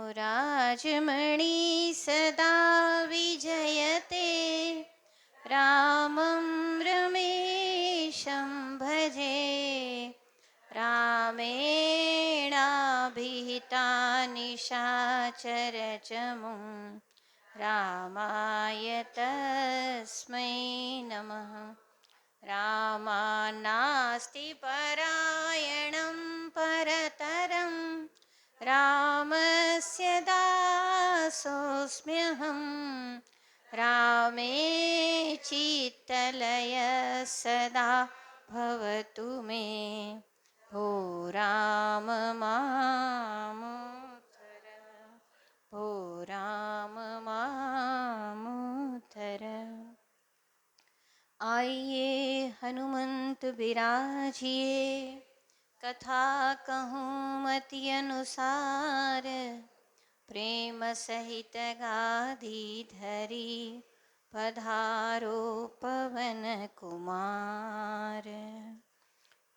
राजमणि सदा विजयते रामं रमेशं भजे रामेणाभिहिता निशाचरचमुं रामाय तस्मै नमः। रामान्नास्ति परायणं परतरं रामस्य दासोऽस्म्यहं रामे चित्तलयः सदा भवतु मे भो राम मामुद्धर भो राम मामुद्धर। आइए हनुमंत बिराजिए कथा कहूँ मति अनुसार प्रेम सहित गादी धरी पधारो पवन कुमार।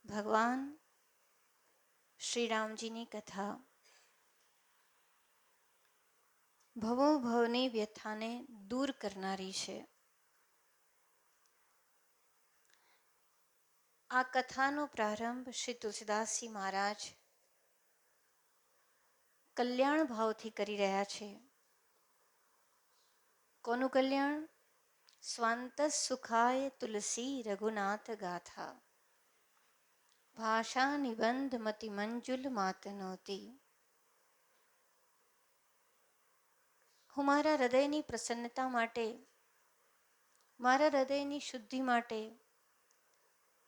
भगवान श्री राम जी की कथा भवो भवनी व्यथा ने दूर करनारी छे। आ कथानो प्रारंभ श्री तुलसीदासजी महाराज कल्याण भावथी करी रह्या छे। कोनु कल्याण? स्वांत सुखाय तुलसी रघुनाथ गाथा भाषा निबंध मति मंजुल मात नोती। હું મારા હૃદયની પ્રસન્નતા માટે, મારા હૃદયની શુદ્ધિ માટે,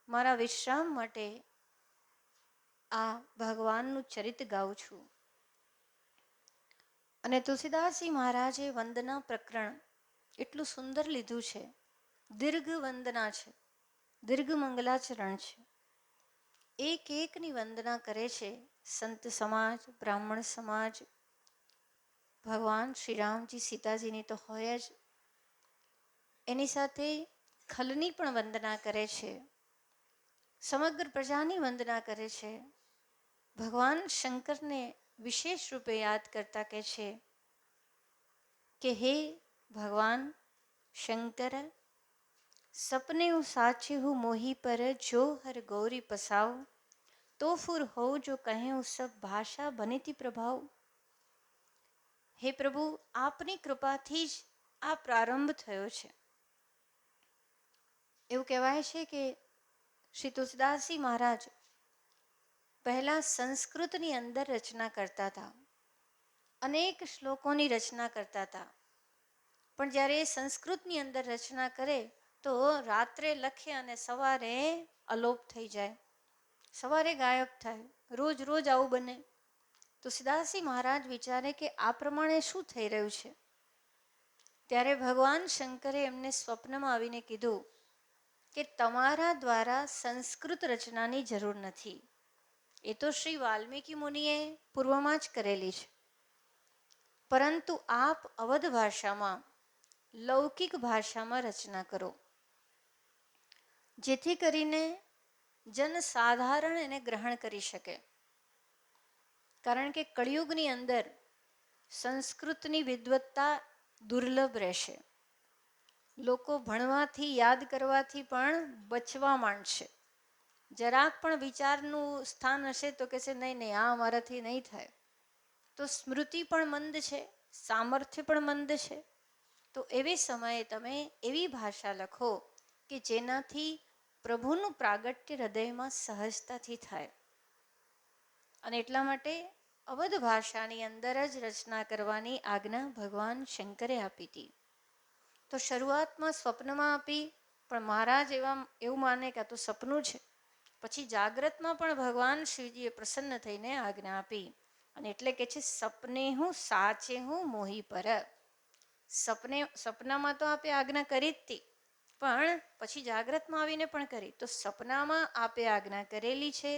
મારા વિશ્રામ માટે આ ભગવાનનું ચરિત ગાઉં છું. અને તુલસીદાસજી મહારાજે વંદના પ્રકરણ એટલું સુંદર લીધું છે. દીર્ઘ વંદના છે, દીર્ઘ મંગલાચરણ છે. એક એકની વંદના કરે છે. સંત સમાજ, બ્રાહ્મણ સમાજ, ભગવાન શ્રી રામજી સીતાજીની તો હોય જ, એની સાથે ખલની પણ વંદના કરે છે. સમગ્ર પ્રજાની વંદના કરે છે. ભગવાન શંકરને વિશેષ રૂપે યાદ કરતા કહે છે કે હે ભગવાન શંકર, સપને હું સાચી હું મોહી પર જો હર ગૌરી પસાવ તો ફુર હો જો કહે હું સબ ભાષા બનીતી પ્રભાવ. હે પ્રભુ, આપની કૃપાથી જ આ પ્રારંભ થયો છે. એવું કહેવાય છે કે શ્રી તુલસીદાસજી મહારાજ પહેલા સંસ્કૃતની અંદર રચના કરતા હતા. અનેક શ્લોકોની રચના કરતા હતા. પણ જ્યારે એ સંસ્કૃતની અંદર રચના કરે તો રાત્રે લખે અને સવારે અલોપ થઈ જાય, સવારે ગાયબ થાય. રોજ રોજ આવું બને. તુલસીદાસજી મહારાજ વિચારે કે આ પ્રમાણે શું થઈ રહ્યું છે. ત્યારે ભગવાન શંકરે એમને સ્વપ્નમાં આવીને કીધું કે તમારા દ્વારા સંસ્કૃત રચનાની જરૂર નથી. એ તો શ્રી વાલ્મીકી મુનિએ પૂર્વમાં જ કરેલી છે. પરંતુ આપ અવધ ભાષામાં, લૌકિક ભાષામાં રચના કરો, જેથી કરીને જનસાધારણ એને ગ્રહણ કરી શકે. કારણ કે કળિયુગની અંદર સંસ્કૃતની વિદ્વત્તા દુર્લભ રહેશે. લોકો ભણવાથી, યાદ કરવાથી પણ બચવા માંડશે. જરાક પણ વિચારનું સ્થાન હશે તો કહેશે નહીં નહીં, આ અમારાથી નહીં થાય. તો સ્મૃતિ પણ મંદ છે, સામર્થ્ય પણ મંદ છે. તો એવી સમયે તમે એવી ભાષા લખો કે જેનાથી પ્રભુનું પ્રાગટ્ય હૃદયમાં સહજતાથી થાય. અને એટલા માટે અવધ ભાષાની અંદર જ રચના કરવાની આજ્ઞા ભગવાન શંકરે આપી હતી. તો શરૂઆતમાં સ્વપ્નમાં આપી, પણ મહારાજ એવું માને કે આ તો સપનું છે. પછી જાગ્રતમાં પણ ભગવાન શિવજીએ પ્રસન્ન થઈને આજ્ઞા આપી. અને એટલે કે છે સપને હું સાચે હું મોહી પર. સપનામાં તો આપે આજ્ઞા કરી જ હતી, પણ પછી જાગ્રતમાં આવીને પણ કરી. તો સપનામાં આપે આજ્ઞા કરેલી છે,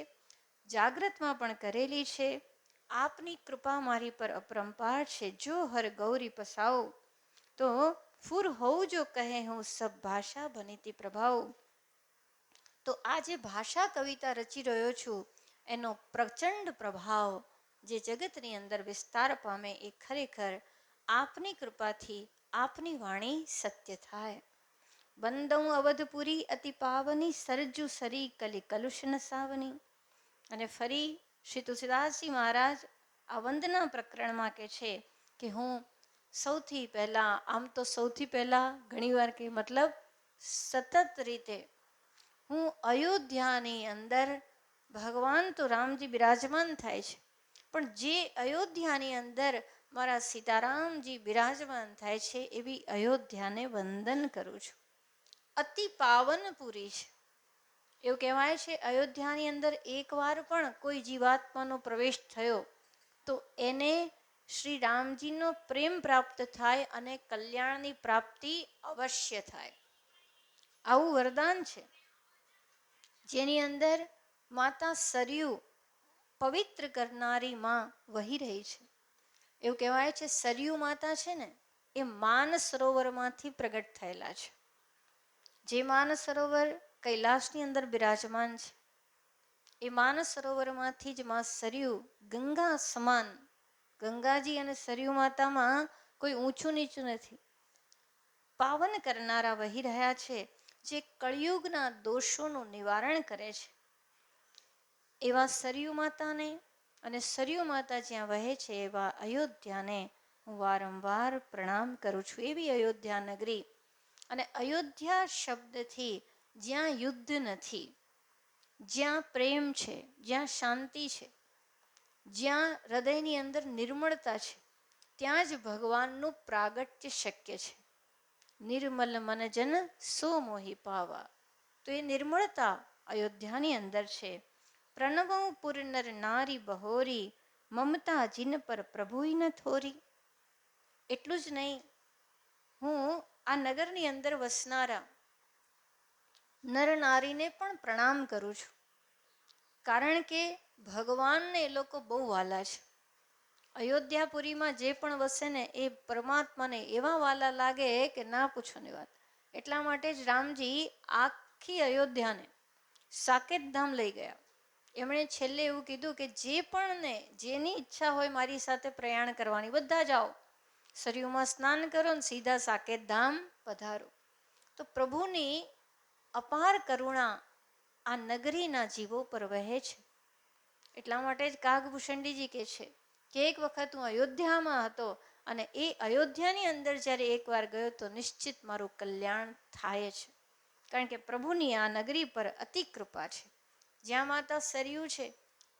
જાગ્રતમાં પણ કરેલી છે. આપની કૃપા મારી પર અપરંપાર છે. જો હર ગૌરી પસાઓ તો ફુર હોઉં જો કહે હું સબ ભાષા બનીતી પ્રભાવ. તો આ જે ભાષા કવિતા રચી રહ્યો છું એનો પ્રચંડ પ્રભાવ જે જગતની અંદર વિસ્તાર પામે એ ખરેખર આપની કૃપાથી આપની વાણી સત્ય થાય. બંદઉ અવધપુરી અતિ પાવની સરજુ સરી કલી કલુષ નસાવની. અને ફરી શ્રી તુલસીદાસજી મહારાજ આ વંદના પ્રકરણમાં કે છે કે હું સૌથી પહેલાં, આમ તો સૌથી પહેલાં ઘણીવાર કે મતલબ સતત રીતે હું અયોધ્યાની અંદર ભગવાન તો રામજી બિરાજમાન થાય છે, પણ જે અયોધ્યાની અંદર મારા સીતારામજી બિરાજમાન થાય છે એવી અયોધ્યાને વંદન કરું છું. અતિ પાવનપુરી છે. એવું કહેવાય છે અયોધ્યાની અંદર એકવાર પણ કોઈ જીવાત્માનો પ્રવેશ થયો તો એને શ્રી રામજીનો પ્રેમ પ્રાપ્ત થાય અને કલ્યાણની પ્રાપ્તિ અવશ્ય થાય. આવું વરદાન છે, જેની અંદર માતા સરયુ પવિત્ર કરનારી માં વહી રહી છે. એવું કહેવાય છે સરયુ માતા છે ને એ માન સરોવરમાંથી પ્રગટ થયેલા છે. જે માનસ સરોવર કૈલાસની અંદર બિરાજમાન છે એ માનસ સરોવરમાંથી જ માં સરયુ ગંગા સમાન, ગંગાજી અને સરયુ માતામાં કોઈ ઊંચું નીચું નથી, પાવન કરનારા વહી રહ્યા છે, જે કળિયુગના દોષોનું નિવારણ કરે છે. એવા સરયુ માતાને અને સરયુ માતા જ્યાં વહે છે એવા અયોધ્યાને હું વારંવાર પ્રણામ કરું છું. એવી અયોધ્યા નગરી, અને અયોધ્યા શબ્દથી જ્યાં યુદ્ધ નથી, જ્યાં પ્રેમ છે, જ્યાં શાંતિ છે, જ્યાં હૃદયની અંદર નિર્મળતા છે, ત્યાં જ ભગવાનનું પ્રાગટ્ય શક્ય છે. નિર્મલ મન જન સો મોહી પાવા. તો એ નિર્મળતા અયોધ્યાની અંદર છે. પ્રણવઉ પુર નર નારી બહોરી, મમતા જીન પર પ્રભુઈ ન થોરી. એટલું જ નહીં, હું આ નગરની અંદર વસનારા નર નારીને પણ પ્રણામ કરું છું, કારણ કે ભગવાનને એ લોકો બહુ વાલા છે. અયોધ્યાપુરીમાં જે પણ વસે ને એ પરમાત્માને એવા વાલા લાગે કે ના પૂછોની વાત. એટલા માટે જ રામજી આખી અયોધ્યાને સાકેત ધામ લઈ ગયા. એમણે છેલ્લે એવું કીધું કે જે પણ ને જેની ઈચ્છા હોય મારી સાથે પ્રયાણ કરવાની, બધા જાઓ, સરયુમાં સ્નાન કરો ને સીધા સાકેત ધામ પધારો. તો પ્રભુની અપાર કરુણા આ નગરીના જીવો પર વહે છે. એટલા માટે જ કાગભૂષણજીજી કહે છે કે એક વખત હું અયોધ્યામાં હતો અને એ અયોધ્યાની અંદર જ્યારે એકવાર ગયો તો નિશ્ચિત મારું કલ્યાણ થાય છે, કારણ કે પ્રભુની આ નગરી પર અતિ કૃપા છે. જ્યાં માતા સરયુ છે,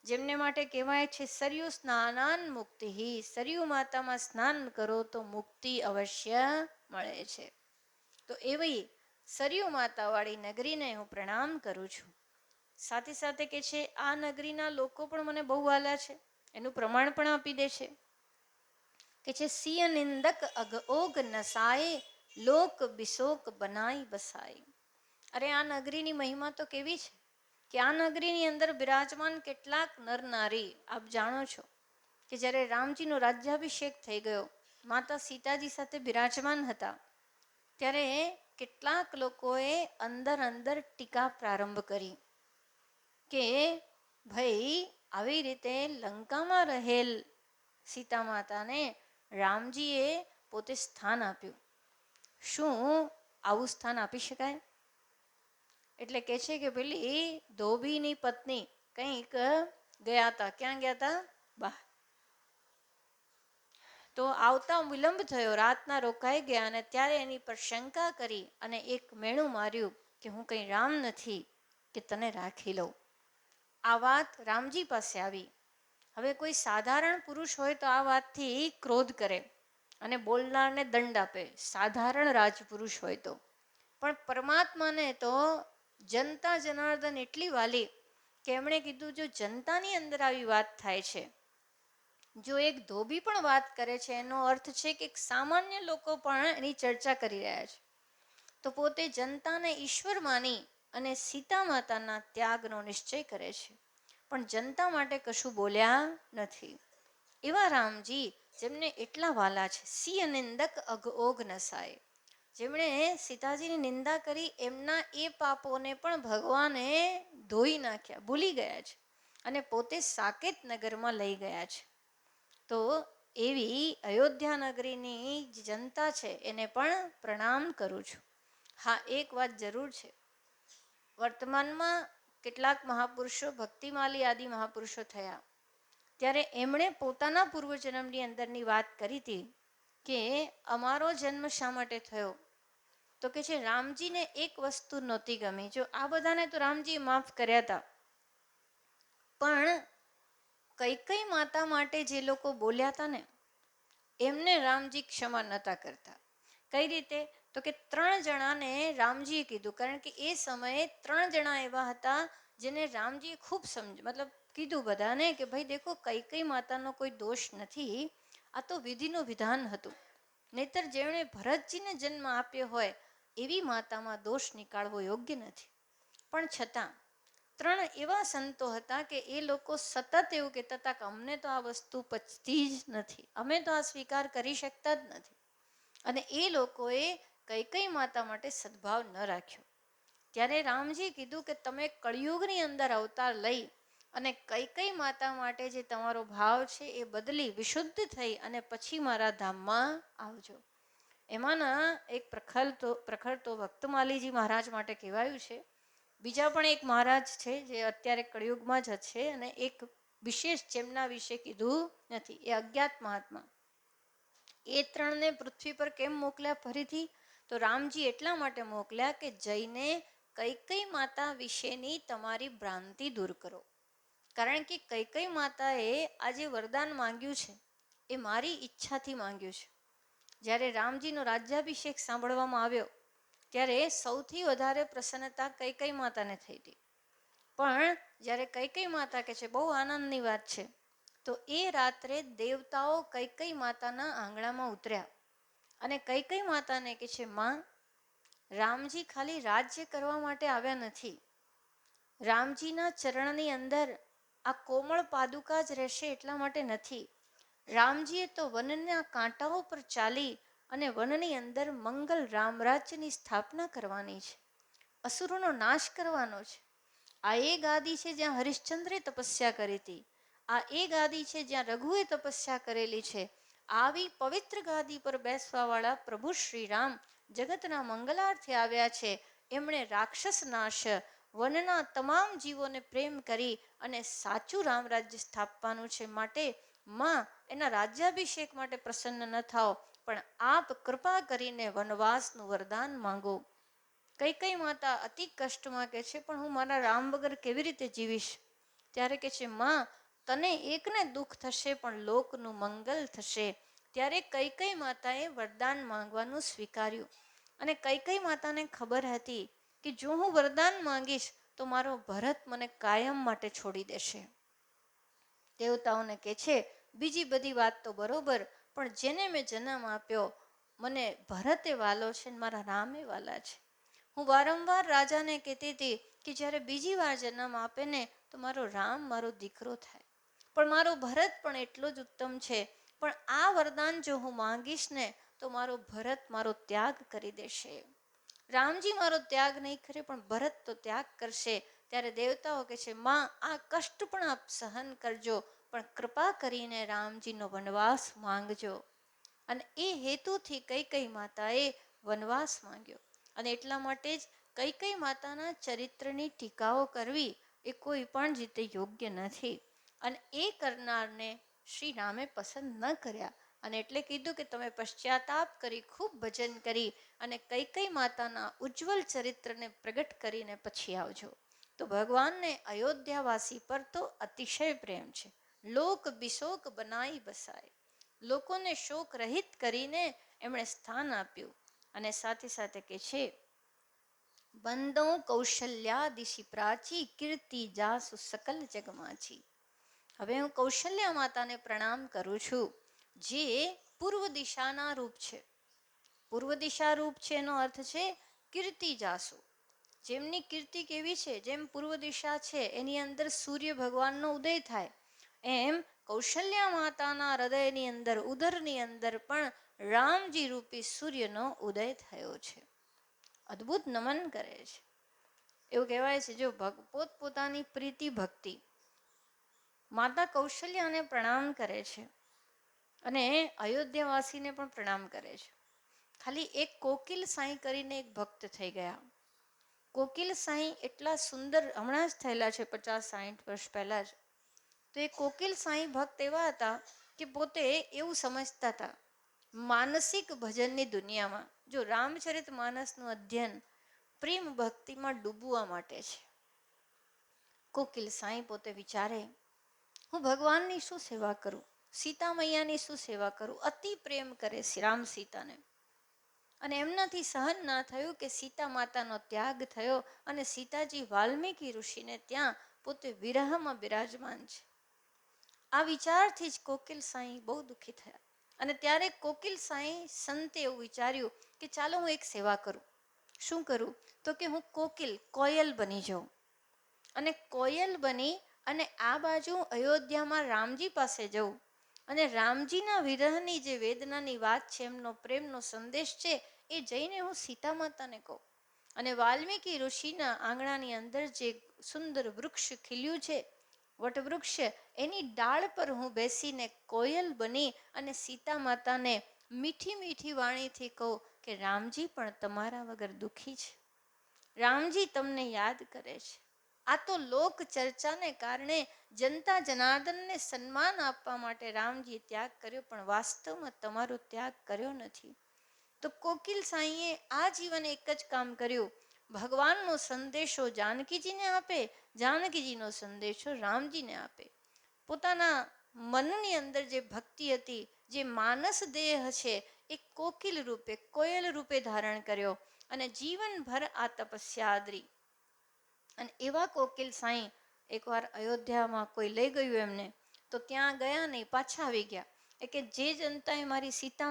જેમને માટે કહેવાય છે સરયુ સ્નાનાન મુક્તિ, સરયુ માતામાં સ્નાન કરો તો મુક્તિ અવશ્ય મળે છે. તો એવી સરયુ માતાવાળી નગરીને હું પ્રણામ કરું છું. સાથે સાથે કે છે આ નગરીના લોકો પણ મને બહુ વાલા છે. એનું પ્રમાણ પણ આપી દે છે કે છે સિય નિંદક અગ ઓગ નસાય, લોક બિશોક બનાઈ બસાય. અરે આ નગરીની મહિમા તો કેવી છે કે આ નગરીની અંદર બિરાજમાન કેટલાક નર નારી, આપ જાણો છો કે જ્યારે રામજીનો રાજ્યાભિષેક થઈ ગયો, માતા સીતાજી સાથે બિરાજમાન હતા, ત્યારે કેટલાક લોકોએ અંદર અંદર ટીકા પ્રારંભ કરી કે ભાઈ આવી રીતે લંકામાં રહેલ સીતા માતાને રામજીએ પોતે સ્થાન આપ્યું, શું આવું સ્થાન આપી શકાય? એટલે કે છે કે પેલી ધોબીની પત્ની કંઈક ગયા હતા. ક્યાં ગયા હતા? બહાર. તો આવતા વિલંબ થયો, રાતના રોકાઈ ગયા, અને ત્યારે એની પર શંકા કરી અને એક મેણું માર્યું કે હું કંઈ રામ નથી કે તને રાખી લઉં. આ વાત રામજી પાસે આવી. હવે કોઈ સાધારણ પુરુષ હોય તો આ વાતથી ક્રોધ કરે અને બોલનારને દંડ આપે, સાધારણ રાજપુરુષ હોય તો. પણ પરમાત્માને તો જનતા જનાર્દન એટલી વાલી કે એમણે કીધું જો જનતાની અંદર આવી વાત થાય છે, જો એક ધોબી પણ વાત કરે છે, એનો અર્થ છે કે સામાન્ય લોકો પણ એની ચર્ચા કરી રહ્યા છે, તો પોતે જનતાને ઈશ્વર માની અને સીતા માતાના ત્યાગનો નિશ્ચય કરે છે, પણ જનતા માટે કશું બોલ્યા નથી. એવા રામજી જેમને એટલા વાલા છે, સિય નિંદક અઘ ઓઘ નસાય, જેમણે સીતાજીની નિંદા કરી એમના એ પાપોને પણ ભગવાને ધોઈ નાખ્યા, ભૂલી ગયા છે, અને પોતે સાકેત નગરમાં લઈ ગયા છે. તો એવી અયોધ્યા નગરીની જનતા છે એને પણ પ્રણામ કરું છું. હા, એક વાત જરૂર છે, વર્તમાનમાં કેટલાક મહાપુરુષો, ભક્તિમાલી આદિ મહાપુરુષો થયા ત્યારે એમણે પોતાના પૂર્વજન્મની અંદરની વાત કરી હતી કે અમારો જન્મ શા માટે થયો, તો કે છે રામજીને એક વસ્તુ નહોતી ગમી. જો આ બધાને તો રામજીએ માફ કર્યા હતા, પણ કૈકેયી માતા માટે જે લોકો બોલ્યા હતા ને એમને રામજી ક્ષમા નહોતા કરતા. કઈ રીતે, તો કે 3 જણાને રામજીએ કીધું, કારણ કે એ સમયે 3 જણા એવા હતા જેને રામજીએ ખૂબ મતલબ કીધું બધાને કે ભાઈ દેખો, કૈકેયી માતાનો કોઈ દોષ નથી, આ તો વિધિનું વિધાન હતું. નહીતર જેમણે ભરતજીને જન્મ આપ્યો હોય એવી માતામાં દોષ નીકાળવો યોગ્ય નથી. પણ છતાં 3 એવા સંતો હતા કે એ લોકો સતત એવું કહેતા હતા કે અમને તો આ વસ્તુ પચતી જ નથી, અમે તો આ સ્વીકાર કરી શકતા જ નથી. અને એ લોકોએ કૈકેયી માતા માટે સદભાવ ન રાખ્યો. ત્યારે રામજી કીધું કે તમે કળિયુગની અંદર અવતાર લઈ અને કૈકેયી માતા માટે જે તમારો ભાવ છે એ બદલી વિશુદ્ધ થઈ અને પછી મારા ધામમાં આવજો. એમાંના એક પ્રખર તો ભક્તમાલીજી મહારાજ માટે કહેવાયું છે. બીજા પણ એક મહારાજ છે જે અત્યારે કળિયુગમાં જ છે અને એક વિશેષ જેમના વિશે કીધું નથી, એ અજ્ઞાત મહાત્મા. એ 3ને પૃથ્વી પર કેમ મોકલ્યા ફરીથી, તો રામજી એટલા માટે મોકલ્યા કે જઈને કૈકેયી માતા વિશેની તમારી ભ્રાંતિ દૂર કરો. કારણ કે કૈકેયી માતાએ આ જે વરદાન માંગ્યું છે એ મારી ઈચ્છાથી માંગ્યું છે. જ્યારે રામજીનો રાજ્યાભિષેક સાંભળવામાં આવ્યો ત્યારે સૌથી વધારે પ્રસન્નતા કૈકેયી માતાને થઈ હતી. પણ જ્યારે કૈકેયી માતા કહે છે બહુ આનંદની વાત છે, તો એ રાત્રે દેવતાઓ કૈકેયી માતાના આંગણામાં ઉતર્યા અને કૈકેયી માતાને કહે છે, માં, રામજી ખાલી રાજ્ય કરવા માટે આવ્યા નથી, રામજીના ચરણની અંદર આ કોમળ પાદુકા જ રહેશે એટલા માટે નથી. રામજીએ તો વનના કાંટાઓ પર ચાલી અને વનની અંદર મંગલ રામરાજ્યની સ્થાપના કરવાની છે, અસુરોનો નાશ કરવાનો છે. આ એ ગાદી છે જ્યાં હરિશ્ચંદ્રે તપસ્યા કરી હતી, આ એ ગાદી છે જ્યાં રઘુએ તપસ્યા કરેલી છે. આવી પવિત્ર ગાદી પર બેસવાવાળા પ્રભુ શ્રી રામ જગતના મંગલાર્થે આવ્યા છે. એમણે રાક્ષસ નાશ, વનના તમામ જીવોને પ્રેમ કરી અને સાચું રામરાજ્ય સ્થાપવાનું છે. માટે માં, એના રાજ્યાભિષેક માટે પ્રસન્ન ન થાઓ, પણ આપ કૃપા કરીને વનવાસનું વરદાન માંગો. કૈકેયી માતા અતિ કષ્ટમાં કહે છે, પણ હું મારા રામ વગર કેવી રીતે જીવીશ? ત્યારે કહે છે, માં, તને એકને દુઃખ થશે પણ લોકનું મંગલ થશે. ત્યારે કૈકેયી માતાએ વરદાન માંગવાનું સ્વીકાર્યું. અને કૈકેયી માતાને ખબર હતી કે જો હું વરદાન માંગીશ તો મારો ભરત મને કાયમ માટે છોડી દેશે. દેવતાઓને કહે છે, બીજી બધી વાત તો બરોબર, પણ જેને મેં જન્મ આપ્યો મને ભરતે વાલો છે ને મારા રામે વાલા છે. હું વારંવાર રાજાને કહેતી હતી કે જ્યારે બીજી વાર જન્મ આપે ને તો મારો રામ મારો દીકરો થાય, પણ મારો ભરત પણ એટલો જ ઉત્તમ છે. પણ આ વરદાન જો હું માંગીશ ને તો મારો ભરત મારો ત્યાગ કરી દેશે. રામજી મારો ત્યાગ નહીં કરે પણ ભરત તો ત્યાગ કરશે. ત્યારે દેવતાઓ કહે છે, માં, આ કષ્ટ પણ આપ સહન કરજો, પણ કૃપા કરીને રામજીનો વનવાસ માંગજો. અને એ હેતુથી કૈકેયી માતાએ વનવાસ માંગ્યો. અને એટલા માટે જ કૈકેયી માતાના ચરિત્રની ટીકાઓ કરવી એ કોઈ પણ રીતે યોગ્ય નથી. અને એ કરનારને શ્રી રામે પસંદ ન કર્યા. અને એટલે કીધું કે તમે પશ્ચાતાપ કરી, ખૂબ ભજન કરી અને કૈકેયી માતાના ઉજ્જવલ ચરિત્રને પ્રગટ કરીને પછી આવજો. તો ભગવાનને અયોધ્યાવાસી પર તો અતિશય પ્રેમ છે. લોક બિશોક બનાઈ બસાય, લોકોને શોક રહિત કરીને એમણે સ્થાન આપ્યું. અને સાથે સાથે કે છે, બંદો કૌશલ્યાદિશી પ્રાચી, કીર્તિ જાસુ સકલ જગમાચી. હવે હું કૌશલ્યા માતાને પ્રણામ કરું છું, જે પૂર્વ દિશાના રૂપ છે. પૂર્વ દિશા રૂપ છે એનો અર્થ છે કીર્તિ જાસુ. જેમની કીર્તિ કેવી છે, જેમ પૂર્વ દિશા છે એની અંદર સૂર્ય ભગવાનનો ઉદય થાય, એમ કૌશલ્યા માતાના હૃદયની અંદર, ઉદરની અંદર પણ રામજી રૂપી સૂર્યનો ઉદય થયો છે. અદ્ભુત નમન કરે છે. એવું કહેવાય છે, જો પોતપોતાની પ્રીતિ ભક્તિ માતા કૌશલ્યાને પ્રણામ કરે છે અને અયોધ્યાવાસીને પણ પ્રણામ કરે છે. ખાલી એક કોકિલ સાંઈ કરીને એક ભક્ત થઈ ગયા. કોકિલ સાંઈ એટલા સુંદર હમણાં જ થયેલા છે, 50-60 વર્ષ પહેલાં જ. તો એ કોકિલ સાંઈ ભક્ત એવા હતા કે પોતે એવું સમજતા હતા માનસિક ભજનની દુનિયામાં, જો રામચરિત માનસનું અધ્યયન પ્રેમ ભક્તિમાં ડૂબવા માટે છે. કોકિલ સાંઈ પોતે વિચારે, હું ભગવાનની શું સેવા કરું, સીતા મૈયાની શું સેવા કરું. અતિ પ્રેમ કરે રામ સીતાને. અને એમનાથી સહન ના થયું કે સીતા માતાનો ત્યાગ થયો અને સીતાજી વાલ્મીકી ઋષિને ત્યાં પોતે વિરહમાં બિરાજમાન છે. આ વિચારથી જ કોકિલ સાંઈ બહુ દુઃખી થયા. અને ત્યારે કોકિલ સાંઈ સંતે એવું વિચાર્યું કે ચાલો હું એક સેવા કરું. શું કરું? તો કે હું કોકિલ કોયલ બની જાઉં. અને કોયલ બની અને આ બાજુ અયોધ્યામાં રામજી પાસે જવું અને રામજીના વિરહની જે વેદનાની વાત છે, એમનો પ્રેમનો સંદેશ છે, એ જઈને હું સીતા માતાને કહું. અને વાલ્મીકી ઋષિના આંગણાની અંદર જે સુંદર વૃક્ષ ખીલ્યું છે, વટવૃક્ષ, એની ડાળ પર હું બેસીને કોયલ બની અને સીતા માતાને મીઠી મીઠી વાણીથી કહું કે રામજી પણ તમારા વગર દુઃખી છે, રામજી તમને યાદ કરે છે. આ તો લોક ચર્ચાને કારણે જનતા જનાર્દનને સન્માન આપવા માટે રામજીએ ત્યાગ કર્યો, પણ વાસ્તવમાં તમારો ત્યાગ કર્યો નથી. તો કોકિલ સાંઈએ આ જીવન એક જ કામ કર્યું, ભગવાનનો સંદેશો જાનકીજીને આપે, જાનકીજીનો સંદેશો રામજીને આપે. પોતાના મનની અંદર જે ભક્તિ હતી, જે માનસ દેહ છે, એ કોકિલ રૂપે, કોયલ રૂપે ધારણ કર્યો અને જીવનભર આ તપસ્યા આદરી. અને એવા કોકિલ સાંઈ એકવાર અયોધ્યામાં કોઈ લઈ ગયું એમને, તો ત્યાં ગયા નહીં, પાછા આવી ગયા. એ કે જે જનતાએ મારી સીતા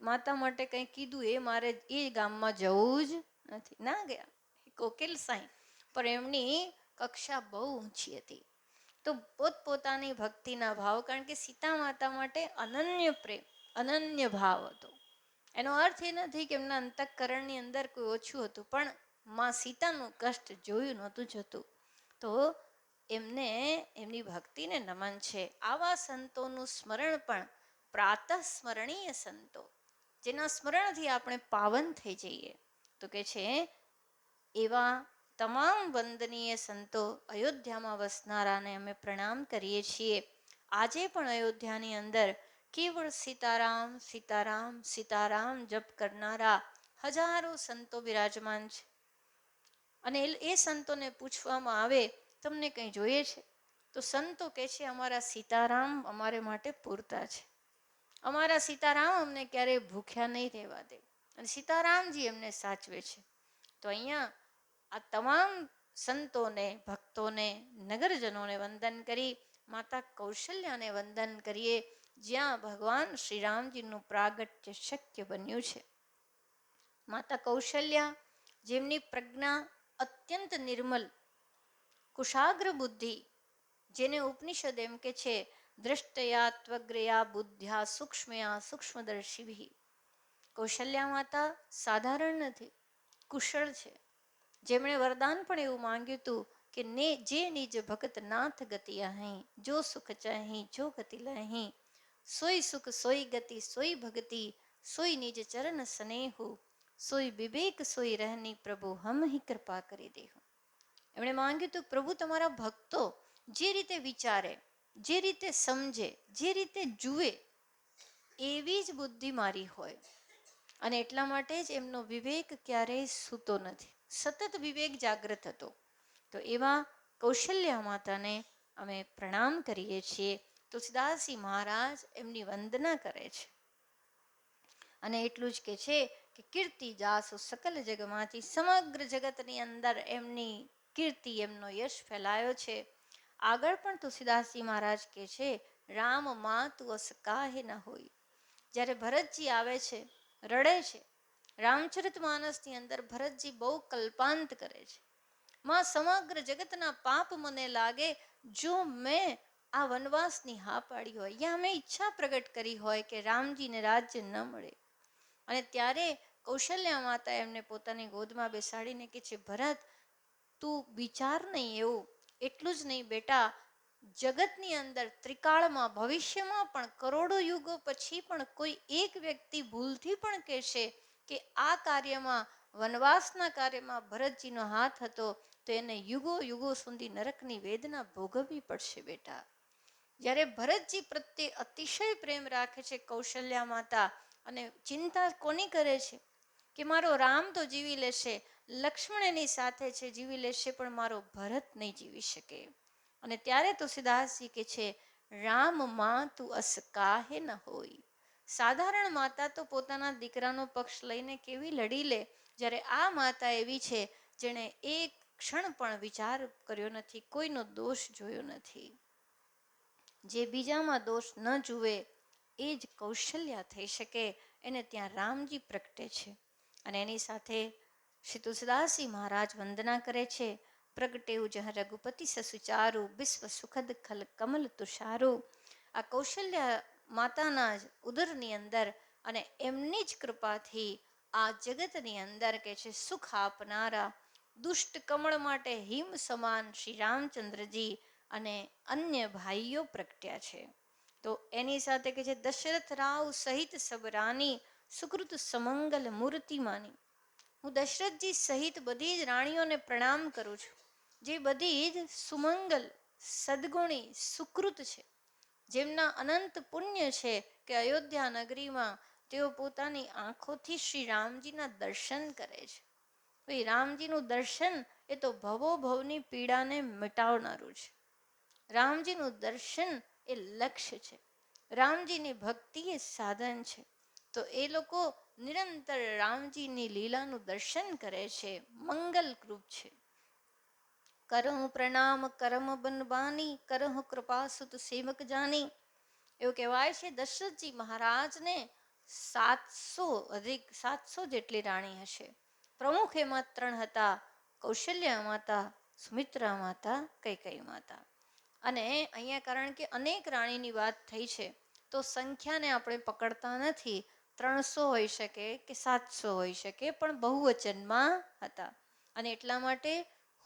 માતા માટે કંઈ કીધું એ મારે એ ગામમાં જવું જ નથી. ના ગયા કોકિલ સાંઈ, પણ એમની કક્ષા બહુ ઊંચી હતી. તો પોતપોતાની ભક્તિના ભાવ, કારણ કે સીતા માતા માટે અનન્ય પ્રેમ, અનન્ય ભાવ હતો. એનો અર્થ એ નથી કે એમના અંતઃકરણની અંદર કોઈ ઓછું હતું, પણ માં સીતાનું કષ્ટ જોયું નહોતું જતું. તો એમને એમની ભક્તિને નમન છે. આવા સંતોનું સ્મરણ પણ પ્રાતઃ સ્મરણીય સંતો, જેના સ્મરણથી આપણે પાવન થઈ જઈએ. તો કે છે એવા તમામ વંદનીય સંતો, અયોધ્યામાં વસનારાને અમે પ્રણામ કરીએ છીએ. આજે પણ અયોધ્યાની અંદર કેવળ સીતારામ સીતારામ સીતારામ જપ કરનારા હજારો સંતો બિરાજમાન છે. અને એ સંતોને પૂછવામાં આવે તમને કંઈ જોઈએ છે, તો સંતો કહે છે અમારા સીતારામ અમારે માટે પૂરતા છે, અમારા સીતારામ અમને ક્યારેય ભૂખ્યા નહીં રહેવા દે, અને સીતારામજી એમને સાચવે છે. તો અહીંયા આ તમામ સંતોને, ભક્તોને, નગરજનોને વંદન કરી માતા કૌશલ્યાને વંદન કરીએ, જ્યાં ભગવાન શ્રીરામજીનું પ્રાગટ્ય શક્ય બન્યું છે. માતા કૌશલ્યા, જેમની પ્રજ્ઞા અત્યંત નિર્મલ, કુશાગ્ર બુદ્ધિ, જેને ઉપનિષદ એમ કે છે દ્રષ્ટયા ત્વગ્રયા બુદ્ધ્યા સૂક્ષ્મયા સૂક્ષ્મદર્શિભિ. કૌશલ્યા માતા સાધારણ નથી, કુશળ છે. જેમણે વરદાન પણ એવું માંગ્યું હતું કે જે નિજ ભગત નાથ ગતિ અહીં, જો સુખ ચાહી જો ગતિ લહીં, સોઈ સુખ સોઈ ગતિ સોઈ ભગતિ, સોઈ નિજ ચરણ સ્નેહુ, સોઈ વિવેક સોઈ રહેની પ્રભુ હમ હી કૃપા કરી દેહુ. એમણે માંગ્યું હતું પ્રભુ તમારા ભક્તો જે રીતે વિચારે, જે રીતે સમજે, જે રીતે જુએ, એવી જ બુદ્ધિ મારી હોય. અને એટલા માટે જ એમનો વિવેક ક્યારેય સૂતો નથી, સતત વિવેક જાગૃત હતો. તો એવા કૌશલ્યા માતાને અમે પ્રણામ કરીએ છીએ. તુલસીદાસજી મહારાજ એમની વંદના કરે છે અને એટલું જ કે છે કે કીર્તિ જાસુ સકલ જગમાંથી, સમગ્ર જગતની અંદર એમની કીર્તિ, એમનો યશ ફેલાયો છે. આગળ પણ તુલસીદાસજી મહારાજ કહે છે રામ માતુ અસ કાહે ન હોય. જ્યારે ભરતજી આવે છે, રડે છે, રામચરિત માનસની અંદર ભરતજી બહુ કલ્પાંત કરે છે, માં સમગ્ર જગતના પાપ મને લાગે જો મેં આ વનવાસની હા પાડી હોય, યા મેં ઈચ્છા પ્રગટ કરી હોય કે રામજીને રાજ્ય ન મળે. અને ત્યારે કૌશલ્યા માતા એમને પોતાની ગોદમાં બેસાડીને કહે છે ભરત તું વિચાર નહીં એવું, એટલું જ નહીં બેટા, જગતની અંદર ત્રિકાળમાં ભવિષ્યમાં પણ કરોડો યુગો પછી પણ કોઈ એક વ્યક્તિ ભૂલથી પણ કહેશે કે આ કાર્યમાં વનવાસના કાર્યમાં ભરતજીનો હાથ હતો તો એને યુગો યુગો સુધી નરકની વેદના ભોગવવી પડશે બેટા. જ્યારે ભરતજી પ્રત્યે અતિશય પ્રેમ રાખે છે કૌશલ્યા માતા, અને ચિંતા કોની કરે છે કે મારો રામ તો જીવી લેશે, લક્ષ્મણ એની સાથે છે જીવી લેશે, પણ મારો ભરત નહીં જીવી શકે. અને ત્યારે તુલસીદાસજી કે છે રામ માં તું અસ કાહે ન હોય. સાધારણ માતા તો પોતાના દીકરાનો પક્ષ લઈને કેવી લડી લે, જ્યારે આ માતા એવી છે જેણે એક ક્ષણ પણ વિચાર કર્યો નથી, કોઈનો દોષ જોયો નથી. જે બીજામાં દોષ ન જુએ એ જ કૌશલ્યા થઈ શકે, એને ત્યાં રામજી પ્રગટે છે. અને એની સાથે શ્રી તુલસીદાસજી મહારાજ વંદના કરે છે. પ્રગટેવું જહ રઘુપતિ સસુચારું, વિશ્વ સુખદ ખલ કમલ તુષારું. આ કૌશલ્યા માતાના જ ઉદરની અંદર અને એમની જ કૃપાથી આ જગતની અંદર કે છે સુખ આપનારા દુષ્ટ કમળ માટે હિમ સમાન શ્રી રામચંદ્રજી અને અન્ય ભાઈઓ પ્રગટ્યા છે. તો એની સાથે કે છે દશરથ રાવ સહિત સબરાની, સુકૃત સમંગલ મૂર્તિ માની. હું દશરથજી સહિત બધી જ રાણીઓને પ્રણામ કરું છું, જે બધી જ સુમંગલ સદગુણી સુકૃત છે, જેમના અનંત પુણ્ય છે કે અયોધ્યા નગરીમાં તેઓ પોતાની આંખોથી શ્રી રામજીના દર્શન કરે છે. ભાઈ રામજીનું દર્શન એ તો ભવો ભવની પીડાને મિટાવનારું છે. રામજીનું દર્શન એ લક્ષ્ય છે, રામજીની ભક્તિ એ સાધન છે. તો એ લોકો નિરંતર રામજીની લીલાનું દર્શન કરે છે, મંગલકૃપ છે. કરહું પ્રણામ કરમ બનબાની, કરહું કૃપા સુત સેવક જાની. એવું કહેવાય છે દશરથજી મહારાજને 700 જેટલી રાણી હશે. પ્રમુખ એમાં 3 હતા, કૌશલ્યા માતા, સુમિત્રા માતા, કૈકેયી માતા. અને અહીંયા કારણ કે અનેક રાણીની વાત થઈ છે તો સંખ્યાને આપણે પકડતા નથી. 300 હોઈ શકે કે 700 હોઈ શકે, પણ બહુવચનમાં હતા. અને એટલા માટે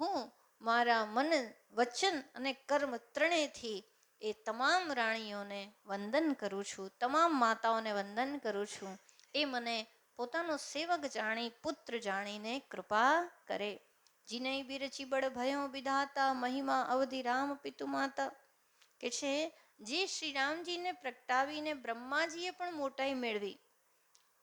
હું મારા મન, વચન અને કર્મ ત્રણેયથી એ તમામ રાણીઓને વંદન કરું છું, તમામ માતાઓને વંદન કરું છું. એ મને પોતાનો સેવક જાણી, પુત્ર જાણીને કૃપા કરે. જીનય બિરચી બળ ભયો વિધાતા, મહિમા અવધિ રામ પિતુ માતા. કે છે જે શ્રી રામજીને પ્રગટાવીને બ્રહ્માજીએ પણ મોટાઈ મેળવી,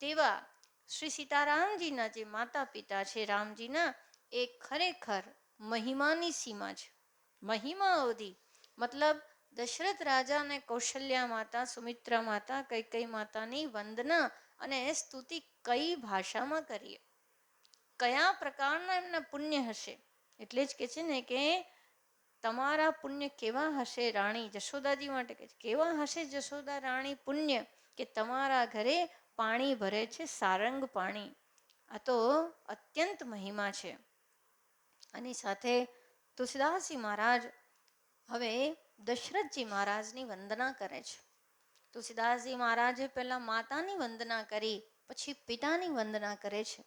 તેવા શ્રી સીતારામજીના જે માતા પિતા છે રામજીના, એ ખરેખર મહિમાની સીમા છે. મહિમા અવધિ મતલબ દશરથ રાજા અને કૌશલ્યા માતા, સુમિત્રા માતા, કૈકેયી માતાની વંદના અને સ્તુતિ કઈ ભાષામાં કરીએ, કયા પ્રકારના એમના પુણ્ય હશે. એટલે જ કે છે ને કે તમારા પુણ્ય કેવા હશે રાણી, જશોદાજી માટે કે કેવા હશે જશોદા રાણી પુણ્ય, કે તમારા ઘરે પાણી ભરે છે સારંગ પાણી. આ તો અત્યંત મહિમા છે. આની સાથે તુલસીદાસજી મહારાજ હવે દશરથજી મહારાજની વંદના કરે છે. તુલસીદાસજી મહારાજે પહેલા માતાની વંદના કરી, પછી પિતાની વંદના કરે છે.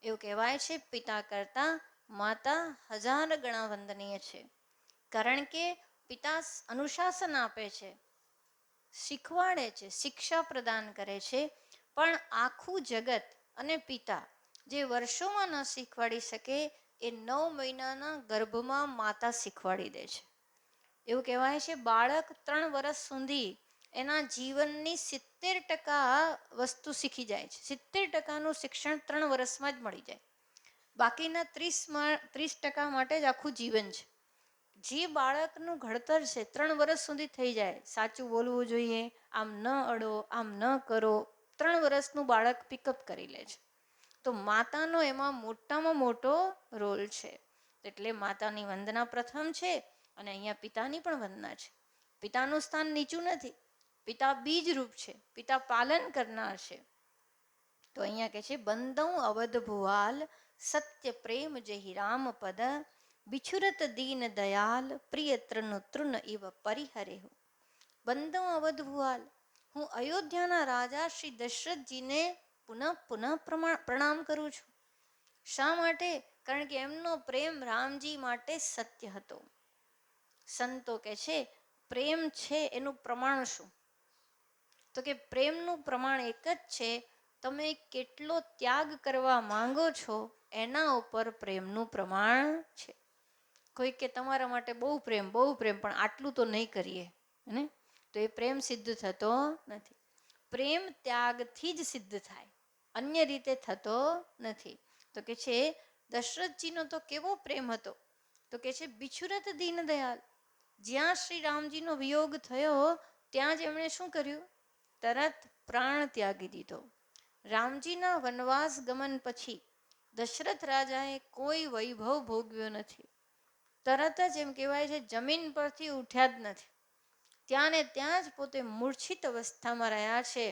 એવું કહેવાય છે પિતા કરતા માતા 1000 ગણા વંદનીય છે. કારણ કે પિતા અનુશાસન આપે છે, શીખવાડે છે, શિક્ષા પ્રદાન કરે છે, પણ આખું જગત અને પિતા જે વર્ષોમાં ન શીખવાડી શકે એ 9 મહિનાના ગર્ભમાં માતા શીખવાડી દે છે. એવું કહેવાય છે બાળક 3 વર્ષ સુધી એના જીવનની 70% વસ્તુ શીખી જાય છે. 70%નું શિક્ષણ 3 વર્ષમાં જ મળી જાય. બાકીના 30% માટે જ આખું જીવન છે. જે બાળકનું ઘડતર છે 3 વર્ષ સુધી થઈ જાય, સાચું બોલવું જોઈએ, આમ ન અડો, આમ ન કરો, 3 વર્ષનું બાળક પિકઅપ કરી લે છે. તો માતાનો એમાં મોટામાં મોટો રોલ છે. એટલે માતાની વંદના પ્રથમ છે, અને અહીંયા પિતાની પણ વંદના છે. પિતાનું સ્થાન નીચું નથી, પિતા બીજરૂપ છે, પિતા પાલન કરનાર છે. તો અહીંયા કહે છે બંદઉ અવધ ભુવાલ, સત્ય પ્રેમ જહી રામ પદ, બિછુરત દીન દયાલ, પ્રિય તૃન તૃન ઇવ પરિહરેહુ. બંદઉ અવધ ભુવાલ, હું અયોધ્યાના રાજા શ્રી દશરથજીને પુનઃ પુનઃ પ્રણામ કરું છું. શા માટે? કારણ કે એમનો પ્રેમ રામજી માટે સત્ય હતો. સંતો કે છે પ્રેમ છે એનું પ્રમાણ શું? તો કે પ્રેમનું પ્રમાણ એક જ છે, તમે કેટલો ત્યાગ કરવા માંગો છો એના ઉપર પ્રેમનું પ્રમાણ છે. કોઈ કે તમારા માટે બહુ પ્રેમ પણ આટલું તો નહીં કરીએ ને, તો એ પ્રેમ સિદ્ધ થતો નથી. પ્રેમ ત્યાગથી જ સિદ્ધ થાય, અન્ય રીતે થતો નથી. તો કે છે દશરથજીનો તો કેવો પ્રેમ હતો, તો કે છે બિછુરત દીન દયાલ. જ્યાં શ્રી રામજીનો વિયોગ થયો ત્યાં જ એમણે શું કર્યું? તરત પ્રાણ ત્યાગી દીધો. રામજીના વનવાસ ગમન પછી દશરથ રાજાએ કોઈ વૈભવ ભોગવ્યો નથી. તરત જ એમ કહેવાય છે જમીન પરથી ઉઠ્યા જ નથી. ત્યાં ને ત્યાં જ પોતે મૂર્છિત અવસ્થામાં રહ્યા છે.